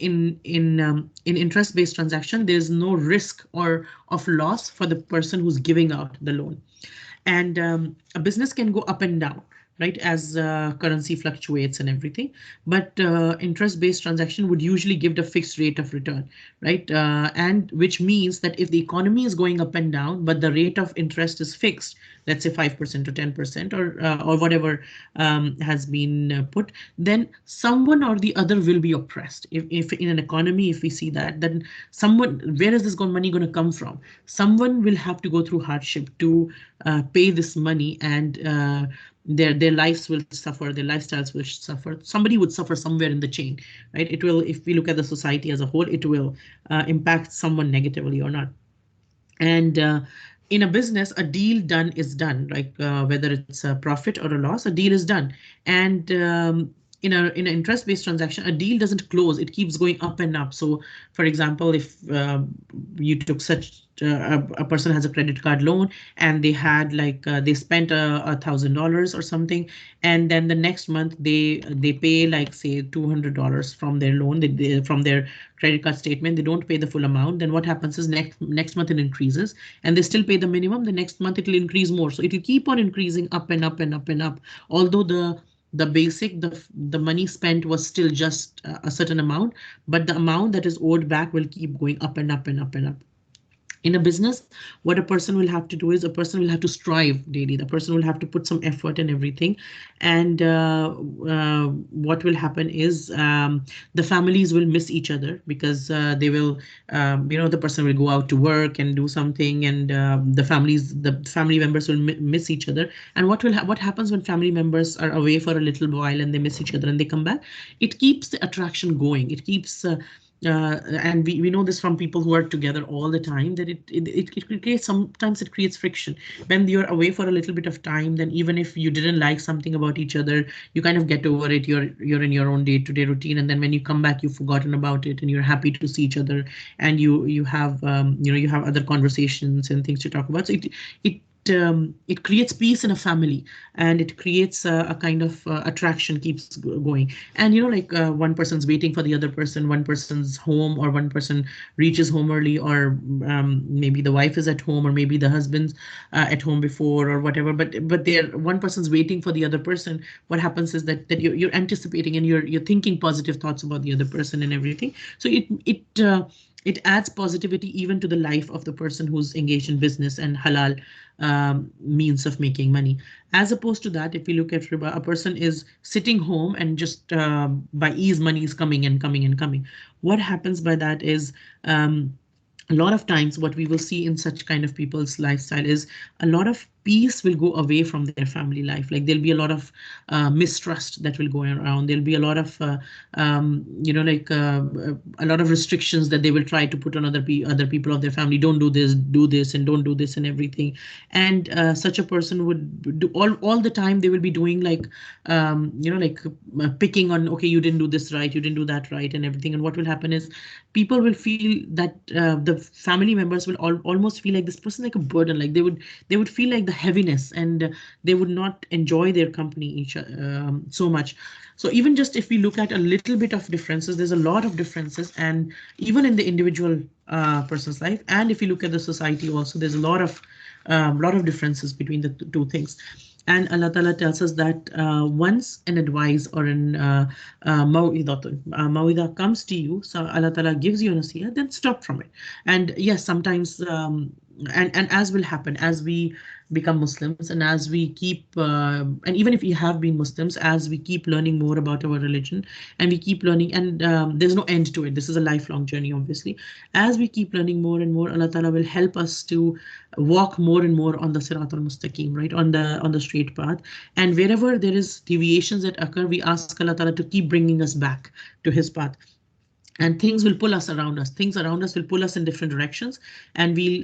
interest-based transaction, there's no risk or of loss for the person who's giving out the loan. And a business can go up and down, right, as currency fluctuates and everything. But interest-based transaction would usually give the fixed rate of return, right? And which means that if the economy is going up and down, but the rate of interest is fixed, let's say 5% or 10% or whatever has been put, then someone or the other will be oppressed. If in an economy, if we see that, then where is this money going to come from? Someone will have to go through hardship to pay this money, and their lives will suffer, their lifestyles will suffer. Somebody would suffer somewhere in the chain, right? It will, if we look at the society as a whole, it will impact someone negatively or not. And in a business, a deal done is done, like whether it's a profit or a loss, a deal is done. And in an interest-based transaction, a deal doesn't close, it keeps going up and up. So for example, if you took such a person has a credit card loan, and they had they spent $1,000 or something, and then the next month they pay like say $200 from their loan, from their credit card statement, they don't pay the full amount. Then what happens is next month it increases, and they still pay the minimum. The next month it will increase more, so it will keep on increasing up and up and up and up, although the basic, the money spent was still just a certain amount, but the amount that is owed back will keep going up and up and up and up. In a business, what a person will have to do is a person will have to strive daily. The person will have to put some effort and everything. And what will happen is the families will miss each other because they will, the person will go out to work and do something, and the family members will miss each other. And what happens when family members are away for a little while and they miss each other and they come back? It keeps the attraction going. It keeps and we know this from people who are together all the time, that it creates, sometimes it creates friction. When you're away for a little bit of time, then even if you didn't like something about each other, you kind of get over it. You're in your own day-to-day routine, and then when you come back, you've forgotten about it and you're happy to see each other, and you have you have other conversations and things to talk about. So it creates peace in a family, and it creates a kind of attraction keeps going. And like one person's waiting for the other person, one person's home, or one person reaches home early, or maybe the wife is at home, or maybe the husband's at home before, or whatever. But one person's waiting for the other person. What happens is that you're anticipating, and you're thinking positive thoughts about the other person and everything. So it adds positivity even to the life of the person who's engaged in business and halal means of making money. As opposed to that, if we look at riba, a person is sitting home and just by ease money is coming and coming and coming. What happens by that is a lot of times what we will see in such kind of people's lifestyle is a lot of peace will go away from their family life. Like there'll be a lot of mistrust that will go around. There'll be a lot of, a lot of restrictions that they will try to put on other people of their family. Don't do this, and don't do this and everything. And such a person would do all the time. They will be doing picking on, okay, you didn't do this right, you didn't do that right, and everything. And what will happen is people will feel that the family members will almost feel like this person like a burden. Like they would feel like the heaviness, and they would not enjoy their company so much. So even just if we look at a little bit of differences, there's a lot of differences, and even in the individual person's life, and if you look at the society also, there's a lot of differences between the two things. And Allah Ta'ala tells us that once an advice or an mawidah comes to you, so Allah Ta'ala gives you a nasihah, then stop from it. And yes, sometimes, and as will happen as we become Muslims, and as we keep, and even if we have been Muslims, as we keep learning more about our religion, and we keep learning, and there's no end to it. This is a lifelong journey, obviously. As we keep learning more and more, Allah Ta'ala will help us to walk more and more on the Sirat al-Mustaqim, right, on the straight path. And wherever there is deviations that occur, we ask Allah Ta'ala to keep bringing us back to His path. And things will pull us around us. Things around us will pull us in different directions, and we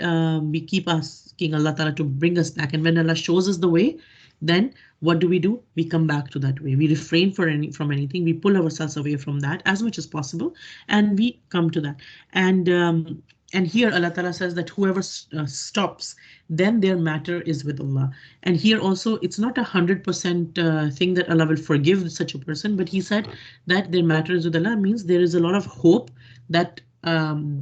keep asking Allah Ta'ala to bring us back. And when Allah shows us the way, then what do? We come back to that way. We refrain from anything. We pull ourselves away from that as much as possible, and we come to that. And here Allah Ta'ala says that whoever stops, then their matter is with Allah. And here also, it's not 100% thing that Allah will forgive such a person, but He said that their matter is with Allah, means there is a lot of hope that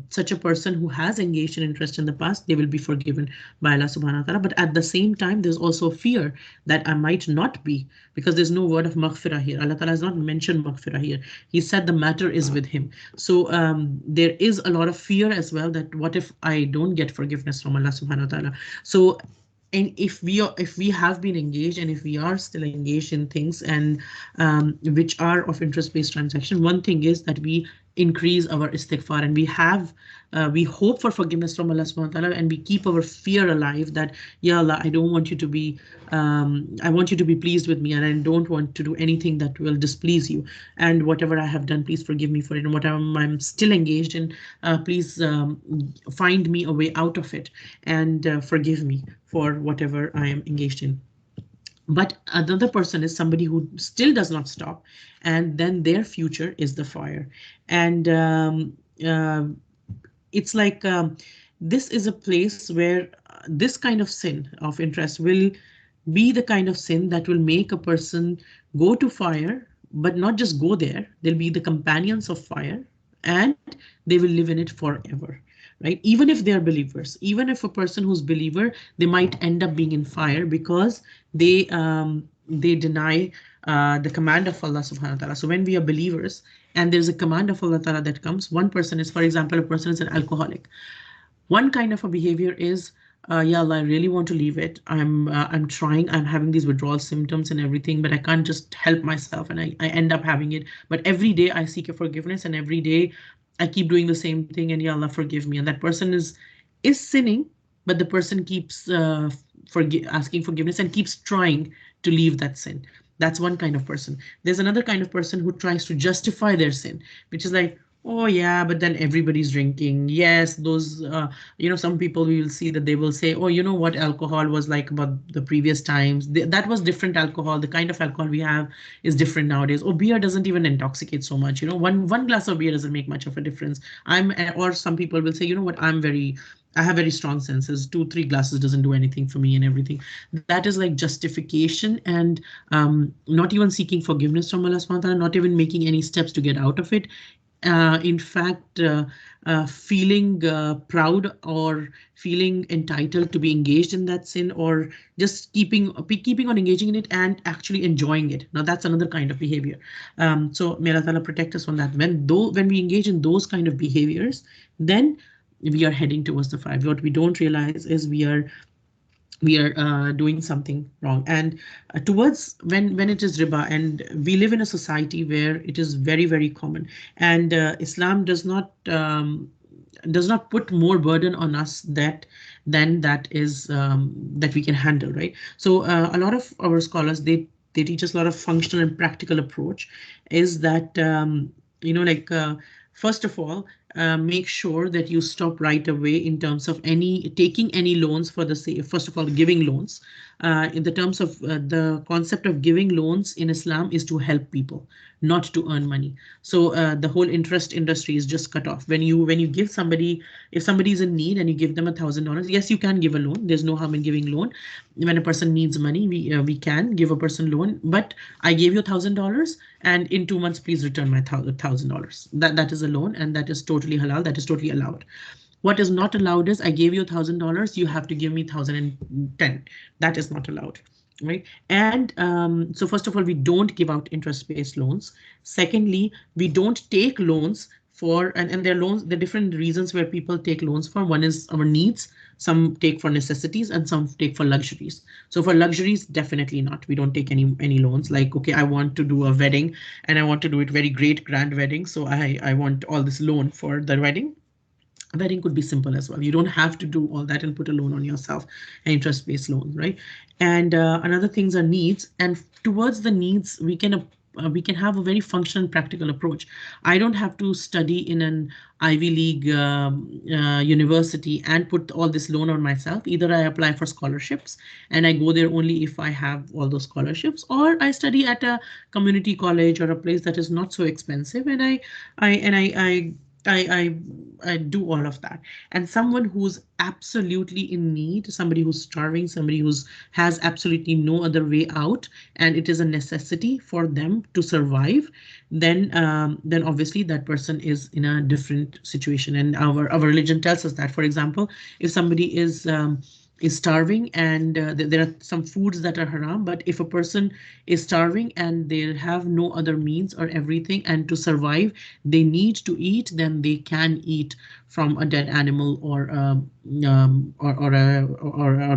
such a person who has engaged in interest in the past, they will be forgiven by Allah subhanahu wa ta'ala. But at the same time, there's also fear that I might not be, because there's no word of maghfirah here. Allah Ta'ala has not mentioned maghfirah here. He said the matter is with Him. So there is a lot of fear as well, that what if I don't get forgiveness from Allah subhanahu wa ta'ala. So, and if we have been engaged, and if we are still engaged in things and which are of interest-based transaction, one thing is that we increase our istighfar, and we hope for forgiveness from Allah subhanahu wa ta'ala, and we keep our fear alive that, Ya Allah, I don't want you to be, I want you to be pleased with me, and I don't want to do anything that will displease you. And whatever I have done, please forgive me for it. And whatever I'm still engaged in, please find me a way out of it, and forgive me for whatever I am engaged in. But another person is somebody who still does not stop, and then their future is the fire. And it's like this is a place where this kind of sin of interest will be the kind of sin that will make a person go to fire, but not just go there. They'll be the companions of fire, and they will live in it forever. Right? Even if they are believers, even if a person who's believer, they might end up being in fire because they deny the command of Allah subhanahu wa ta'ala. So when we are believers and there's a command of Allah ta'ala that comes, one person is, for example, a person is an alcoholic. One kind of a behavior is, yeah, Allah, I really want to leave it. I'm trying. I'm having these withdrawal symptoms and everything, but I can't just help myself, and I end up having it. But every day I seek a forgiveness, and every day I keep doing the same thing, and yeah, Allah, forgive me. And that person is sinning, but the person keeps asking forgiveness and keeps trying to leave that sin. That's one kind of person. There's another kind of person who tries to justify their sin, which is like, oh yeah, but then everybody's drinking. Yes, those, some people we will see that they will say, oh, you know what alcohol was like about the previous times. That was different alcohol. The kind of alcohol we have is different nowadays. Oh, beer doesn't even intoxicate so much. One glass of beer doesn't make much of a difference. Or some people will say, you know what, I have very strong senses. 2, 3 glasses doesn't do anything for me and everything. That is like justification and not even seeking forgiveness from Allah subhanahu wa ta'ala, not even making any steps to get out of it. In fact, feeling proud or feeling entitled to be engaged in that sin, or just keeping on engaging in it and actually enjoying it. Now that's another kind of behavior. So may Allah Ta'ala protect us from that. When we engage in those kind of behaviors, then we are heading towards the fire. What we don't realize is we are doing something wrong. And towards when it is riba, and we live in a society where it is very, very common, and Islam does not put more burden on us than that is that we can handle, right? So a lot of our scholars, they teach us a lot of functional and practical approach, is that first of all, make sure that you stop right away in terms of taking any loans for the sake. First of all, giving loans. In the terms of the concept of giving loans in Islam is to help people, not to earn money. So the whole interest industry is just cut off. When you give somebody, if somebody is in need and you give them $1,000, yes, you can give a loan. There's no harm in giving loan. When a person needs money, we can give a person loan. But I gave you $1,000, and in 2 months, please return my $1,000. That is a loan, and that is totally halal. That is totally allowed. What is not allowed is I gave you $1,000, you have to give me 1,010. That is not allowed, right? And so first of all, we don't give out interest-based loans. Secondly, we don't take loans for, and there are loans, there are different reasons where people take loans for. One is our needs, some take for necessities, and some take for luxuries. So for luxuries, definitely not. We don't take any loans. Like, okay, I want to do a wedding and I want to do it very great, grand wedding. So I want all this loan for the wedding. A wedding could be simple as well. You don't have to do all that and put a loan on yourself, an interest-based loan, right? And another things are needs, and towards the needs, we can have a very functional, practical approach. I don't have to study in an Ivy League university and put all this loan on myself. Either I apply for scholarships and I go there only if I have all those scholarships, or I study at a community college or a place that is not so expensive, and I do all of that. And someone who's absolutely in need, somebody who's starving, somebody who's has absolutely no other way out, and it is a necessity for them to survive, then obviously that person is in a different situation. And our religion tells us that. For example, if somebody is starving and there are some foods that are haram, but if a person is starving and they have no other means or everything, and to survive they need to eat, then they can eat from a dead animal or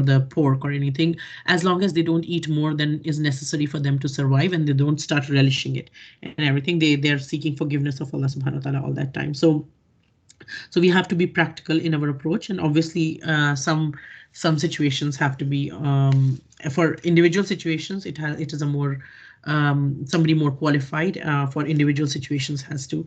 the pork or anything, as long as they don't eat more than is necessary for them to survive, and they don't start relishing it and everything. They're seeking forgiveness of Allah subhanahu wa ta'ala all that time. So we have to be practical in our approach, and obviously some situations have to be for individual situations. It is a more somebody more qualified for individual situations has to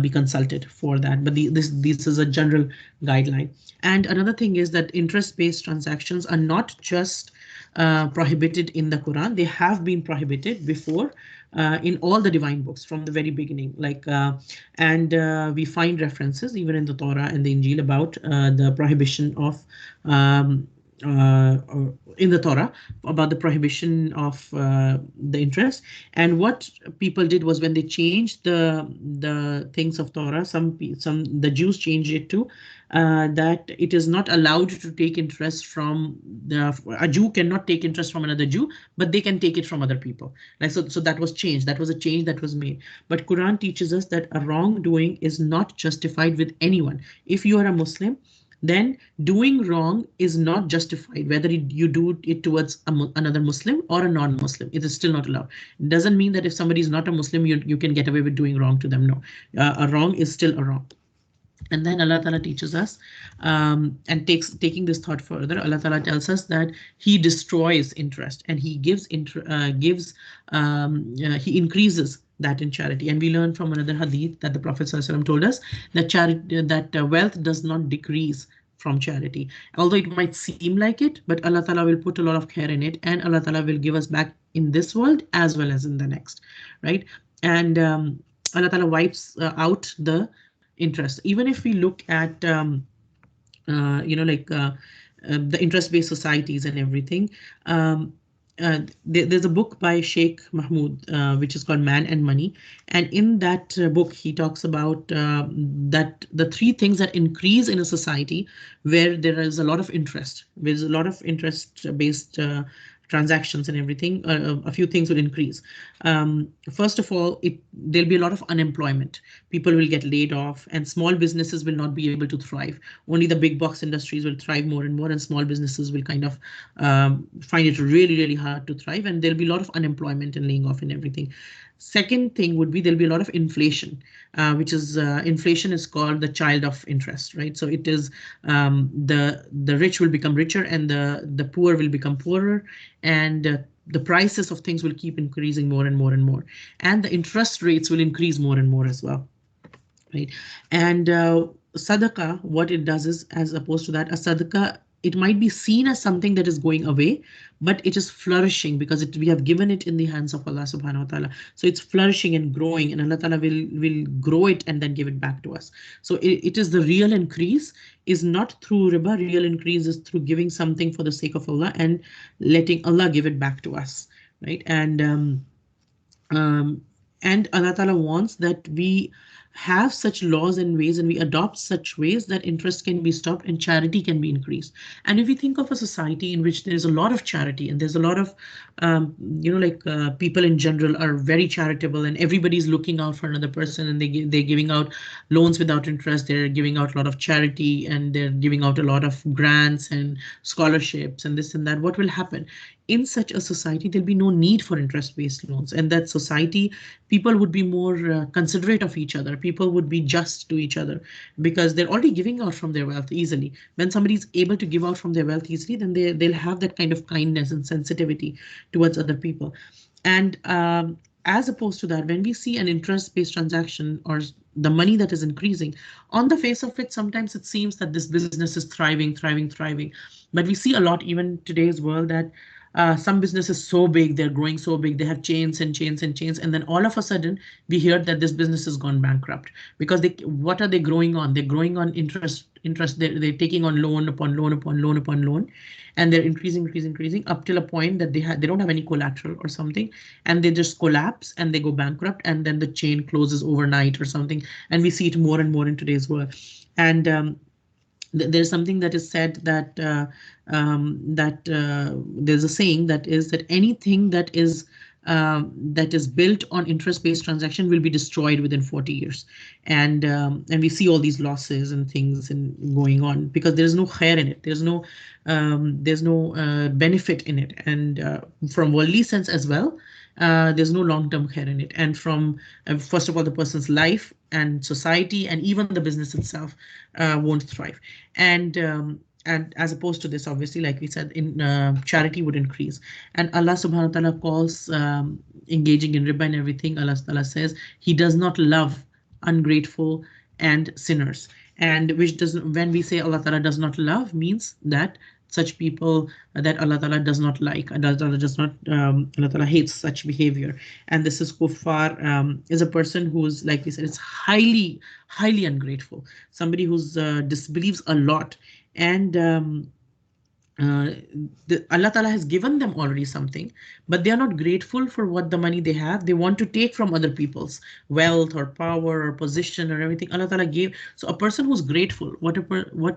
be consulted for that. But this is a general guideline. And another thing is that interest-based transactions are not just prohibited in the Quran. They have been prohibited before in all the divine books from the very beginning. We find references even in the Torah and the Injil about the prohibition of in the Torah about the prohibition of the interest. And what people did was when they changed the things of Torah, some the Jews changed it to that it is not allowed to take interest from a Jew cannot take interest from another Jew, but they can take it from other people. Like so that was changed. That was a change that was made. But Quran teaches us that a wrongdoing is not justified with anyone. If you are a Muslim, then doing wrong is not justified, whether you do it towards another Muslim or a non-Muslim. It is still not allowed. It doesn't mean that if somebody is not a Muslim, you can get away with doing wrong to them. No, a wrong is still a wrong. And then Allah Ta'ala teaches us and taking this thought further, Allah Ta'ala tells us that He destroys interest and He He increases that in charity. And we learn from another hadith that the Prophet ﷺ told us that wealth does not decrease from charity. Although it might seem like it, but Allah Ta'ala will put a lot of care in it, and Allah Ta'ala will give us back in this world as well as in the next, right? And Allah Ta'ala wipes out the interest. Even if we look at the interest-based societies and everything, there's a book by Sheikh Mahmood which is called Man and Money, and in that book he talks about that the three things that increase in a society where there is a lot of interest, there's a lot of interest-based transactions and everything, a few things will increase. First of all, there'll be a lot of unemployment. People will get laid off and small businesses will not be able to thrive. Only the big box industries will thrive more and more, and small businesses will kind of find it really, really hard to thrive, and there'll be a lot of unemployment and laying off and everything. Second thing would be there'll be a lot of inflation, which is inflation is called the child of interest, right? So it is the rich will become richer and the poor will become poorer, and the prices of things will keep increasing more and more and more, and the interest rates will increase more and more as well, right? And sadaqah, what it does is, as opposed to that, a sadaqah, it might be seen as something that is going away, but it is flourishing because we have given it in the hands of Allah subhanahu wa ta'ala. So it's flourishing and growing, and Allah ta'ala will grow it and then give it back to us. So it is the real increase is not through riba. Real increase is through giving something for the sake of Allah and letting Allah give it back to us, right? And Allah ta'ala wants that we have such laws and ways, and we adopt such ways that interest can be stopped and charity can be increased. And if we think of a society in which there's a lot of charity and there's a lot of, people in general are very charitable and everybody's looking out for another person, and they're giving out loans without interest, they're giving out a lot of charity, and they're giving out a lot of grants and scholarships and this and that, what will happen? In such a society, there'll be no need for interest-based loans, and that society, people would be more considerate of each other. People would be just to each other because they're already giving out from their wealth easily. When somebody's able to give out from their wealth easily, then they'll have that kind of kindness and sensitivity towards other people. And as opposed to that, when we see an interest-based transaction or the money that is increasing, on the face of it, sometimes it seems that this business is thriving. But we see a lot, even today's world, that some businesses so big, they're growing so big, they have chains and chains and chains, and then all of a sudden we hear that this business has gone bankrupt because what are they growing on? They're growing on interest. They're taking on loan upon loan upon loan upon loan, and they're increasing up till a point that they don't have any collateral or something, and they just collapse and they go bankrupt, and then the chain closes overnight or something, and we see it more and more in today's world. And there's something that is said that there's a saying that is that anything that is built on interest-based transaction will be destroyed within 40 years, and we see all these losses and things and going on because there's no khair in it. There's no benefit in it, and from worldly sense as well. There's no long-term care in it, and from first of all, the person's life and society and even the business itself won't thrive. And as opposed to this, obviously, like we said, in charity would increase. And Allah subhanahu wa ta'ala calls engaging in riba and everything. Allah ta'ala says He does not love ungrateful and sinners, and which doesn't, when we say Allah ta'ala does not love, means that such people that Allah Ta'ala does not like, Allah Ta'ala hates such behavior. And this is kuffar, is a person who's, like we said, is highly ungrateful, somebody who's disbelieves a lot, and uh, Allah Ta'ala has given them already something, but they are not grateful for what the money they have. They want to take from other people's wealth or power or position or everything Allah Ta'ala gave. So a person who's grateful, what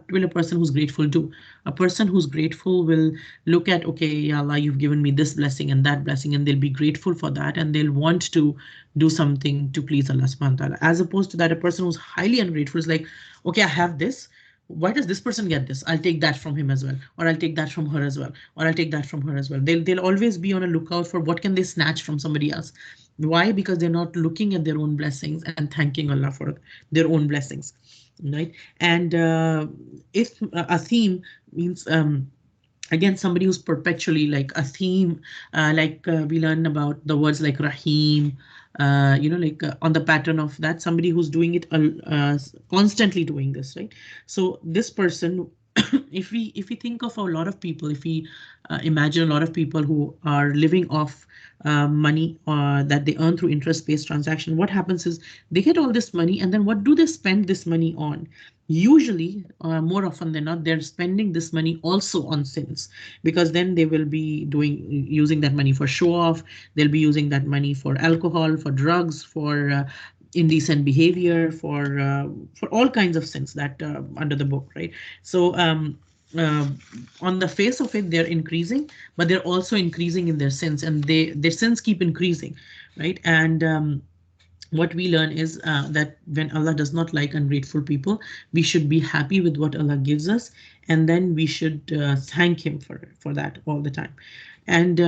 will a person who's grateful do? A person who's grateful will look at, okay, ya Allah, you've given me this blessing and that blessing, and they'll be grateful for that, and they'll want to do something to please Allah Subhanahu wa Ta'ala. As opposed to that, a person who's highly ungrateful is like, okay, I have this, why does this person get this? I'll take that from him as well, or I'll take that from her as well, or I'll take that from her as well. They'll always be on a lookout for what can they snatch from somebody else. Why? Because they're not looking at their own blessings and thanking Allah for their own blessings, right? And if a theme means again somebody who's perpetually like a theme, we learn about the words like Rahim, on the pattern of that, somebody who's doing it constantly doing this, right? So this person, if we think of a lot of people, if we imagine a lot of people who are living off money that they earn through interest-based transaction, what happens is they get all this money, and then what do they spend this money on? Usually, more often than not, they're spending this money also on sins, because then they will be using that money for show off. They'll be using that money for alcohol, for drugs, for indecent behavior, for all kinds of sins that under the book, right? So uh, on the face of it, they're increasing, but they're also increasing in their sins, and their sins keep increasing, right? And what we learn is that when Allah does not like ungrateful people, we should be happy with what Allah gives us, and then we should thank Him for that all the time. And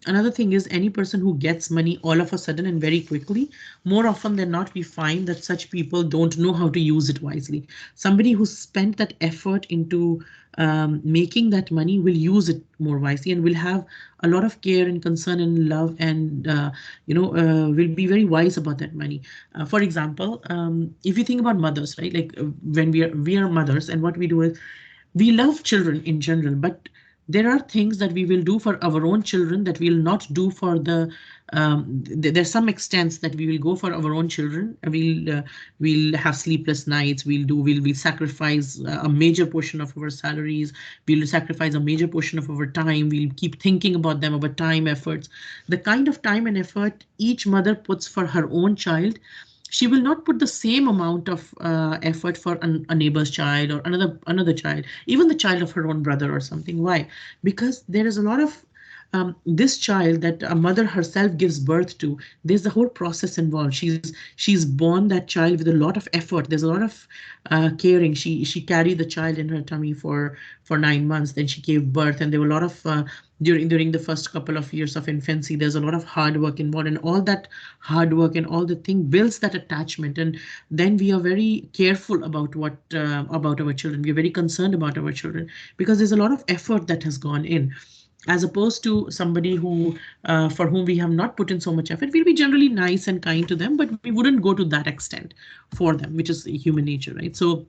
another thing is, any person who gets money all of a sudden and very quickly, more often than not, we find that such people don't know how to use it wisely. Somebody who spent that effort into making that money will use it more wisely, and will have a lot of care and concern and love, and will be very wise about that money. For example, if you think about mothers, right? Like when we are mothers, and what we do is we love children in general, but there are things that we will do for our own children that we will not do for there's some extents that we will go for our own children. We'll have sleepless nights. We'll sacrifice a major portion of our salaries. We'll sacrifice a major portion of our time. We'll keep thinking about them, about time, efforts. The kind of time and effort each mother puts for her own child, she will not put the same amount of effort for a neighbor's child or another child, even the child of her own brother or something. Why? Because there is a lot of this child that a mother herself gives birth to. There's the whole process involved. She's born that child with a lot of effort. There's a lot of caring. She carried the child in her tummy for 9 months. Then she gave birth, and there were a lot of during the first couple of years of infancy, there's a lot of hard work involved, and all that hard work and all the thing builds that attachment. And then we are very careful about what about our children. We're very concerned about our children, because there's a lot of effort that has gone in, as opposed to somebody who for whom we have not put in so much effort. We'll be generally nice and kind to them, but we wouldn't go to that extent for them, which is human nature, right? So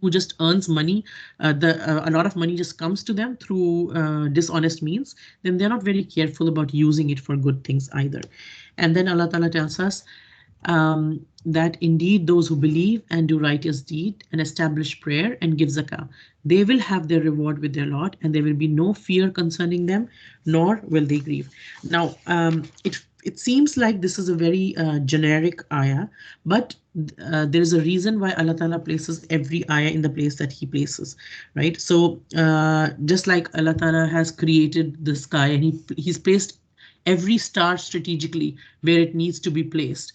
who just earns money, a lot of money just comes to them through dishonest means, then they're not very careful about using it for good things either. And then Allah Ta'ala tells us that indeed those who believe and do righteous deed and establish prayer and give zakah, they will have their reward with their Lord, and there will be no fear concerning them, nor will they grieve. Now, it seems like this is a very generic ayah, but there is a reason why Allah Ta'ala places every ayah in the place that He places, right? So just like Allah Ta'ala has created the sky, and He's placed every star strategically where it needs to be placed,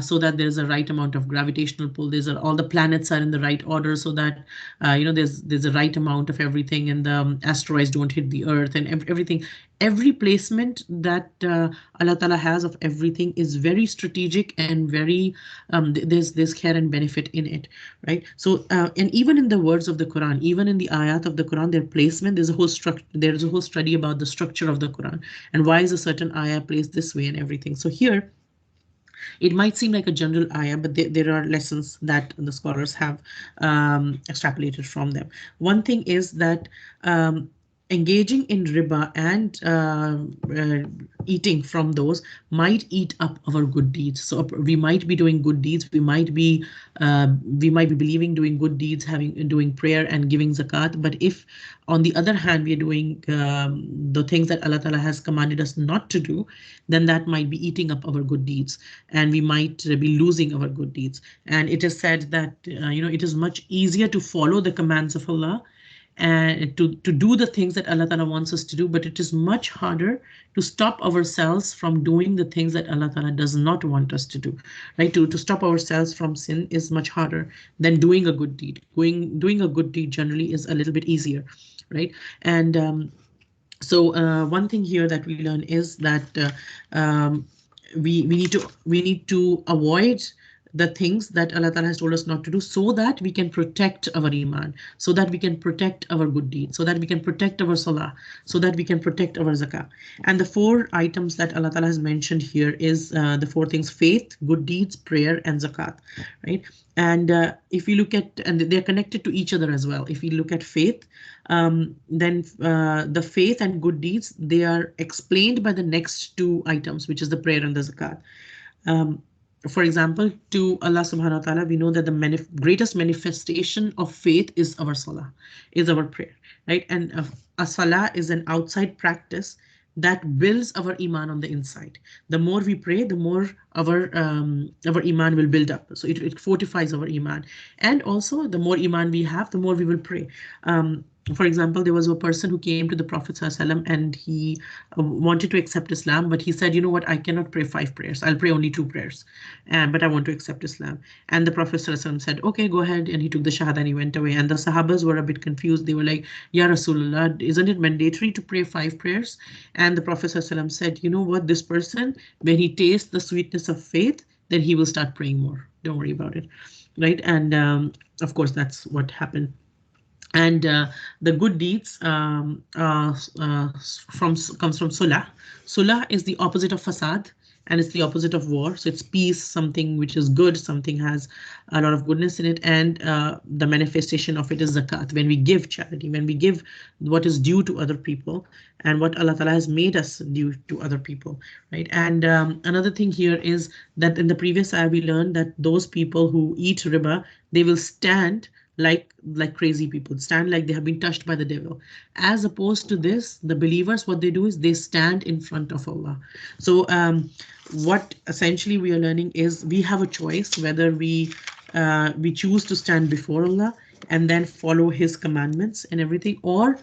so that there's a right amount of gravitational pull. All the planets are in the right order, so that there's a right amount of everything, and the asteroids don't hit the Earth, and everything. Every placement that Allah Ta'ala has of everything is very strategic, and very there's care and benefit in it, right? So and even in the words of the Quran, even in the ayat of the Quran, their placement, there's a whole study about the structure of the Quran, and why is a certain ayah placed this way and everything. So here it might seem like a general ayah, but there are lessons that the scholars have extrapolated from them. One thing is that engaging in riba and eating from those might eat up our good deeds. So we might be doing good deeds, we might be believing, doing good deeds, doing prayer and giving zakat. But if on the other hand we are doing the things that Allah Ta'ala has commanded us not to do, then that might be eating up our good deeds, and we might be losing our good deeds. And it is said that it is much easier to follow the commands of Allah and to do the things that Allah Ta'ala wants us to do, but it is much harder to stop ourselves from doing the things that Allah Ta'ala does not want us to do, right? To stop ourselves from sin is much harder than doing a good deed. Doing a good deed generally is a little bit easier, right? And so one thing here that we learn is that we need to avoid the things that Allah Ta'ala has told us not to do, so that we can protect our iman, so that we can protect our good deeds, so that we can protect our salah, so that we can protect our zakah. And the four items that Allah Ta'ala has mentioned here is the four things: faith, good deeds, prayer, and zakat, right? And if we look at, and they're connected to each other as well. If we look at faith, then the faith and good deeds, they are explained by the next two items, which is the prayer and the zakat. For example, to Allah subhanahu wa ta'ala, we know that the greatest manifestation of faith is our salah, is our prayer, right? And a salah is an outside practice that builds our iman on the inside. The more we pray, the more our iman will build up. So it fortifies our iman. And also, the more iman we have, the more we will pray. For example, there was a person who came to the Prophet ﷺ and he wanted to accept Islam, but he said, you know what, I cannot pray 5 prayers. I'll pray only 2 prayers, but I want to accept Islam. And the Prophet ﷺ said, okay, go ahead. And he took the shahada and he went away. And the Sahabas were a bit confused. They were like, Ya Rasulullah, isn't it mandatory to pray 5 prayers? And the Prophet ﷺ said, you know what, this person, when he tastes the sweetness of faith, then he will start praying more. Don't worry about it, right? And of course, that's what happened. And the good deeds comes from sulah. Sulah is the opposite of fasad, and it's the opposite of war. So it's peace, something which is good, something has a lot of goodness in it. And the manifestation of it is zakat, when we give charity, when we give what is due to other people and what Allah Ta'ala has made us due to other people, right? And another thing here is that in the previous ayah we learned that those people who eat riba, they will stand like crazy people, stand like they have been touched by the devil. As opposed to this, the believers, what they do is they stand in front of Allah. So what essentially we are learning is we have a choice whether we choose to stand before Allah and then follow His commandments and everything, or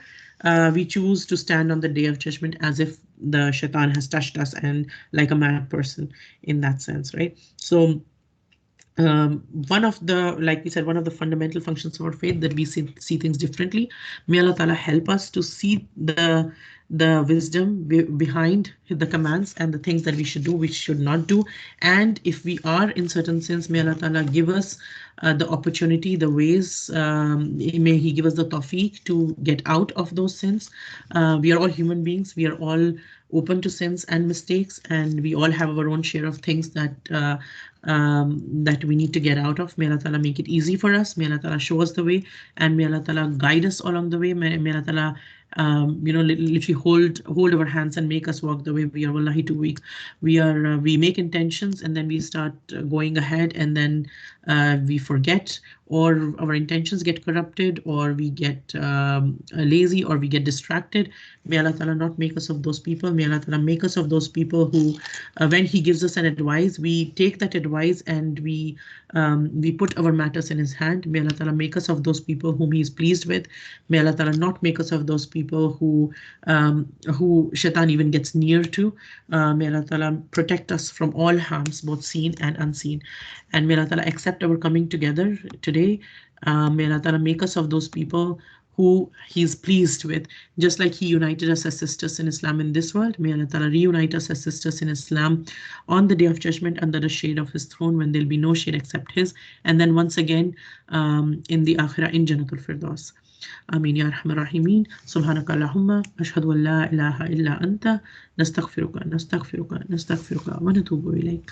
we choose to stand on the Day of Judgment as if the shaitan has touched us and like a mad person in that sense, right? So one of the, like we said, one of the fundamental functions of our faith, that we see things differently. May Allah Ta'ala help us to see the wisdom behind the commands and the things that we should do, which should not do. And if we are in certain sins, may Allah Ta'ala give us the opportunity, the ways, may He give us the tawfiq to get out of those sins. We are all human beings. We are all open to sins and mistakes, and we all have our own share of things that that we need to get out of. May Allah Ta'ala make it easy for us. May Allah Ta'ala show us the way, and may Allah Ta'ala guide us along the way. May Allah Ta'ala literally hold our hands and make us walk the way. We are wallahi too weak. We make intentions and then we start going ahead, and then we forget, or our intentions get corrupted, or we get lazy, or we get distracted. May Allah Ta'ala not make us of those people. May Allah Ta'ala make us of those people who, when He gives us an advice, we take that advice and we put our matters in His hand. May Allah Ta'ala make us of those people whom He is pleased with. May Allah Ta'ala not make us of those people who shaitan even gets near to. May Allah Ta'ala protect us from all harms, both seen and unseen. And may Allah Ta'ala accept our coming together today. May Allah Ta'ala make us of those people who He is pleased with, just like He united us as sisters in Islam in this world. May Allah Ta'ala reunite us as sisters in Islam on the Day of Judgment under the shade of His throne, when there will be no shade except His, and then once again in the Akhirah in Jannatul Firdaus. Ameen ya Arhamar Rahimin. Subhanaka Allahumma ashhadu an la ilaha illa anta nastaghfiruka wa natubu ilayk.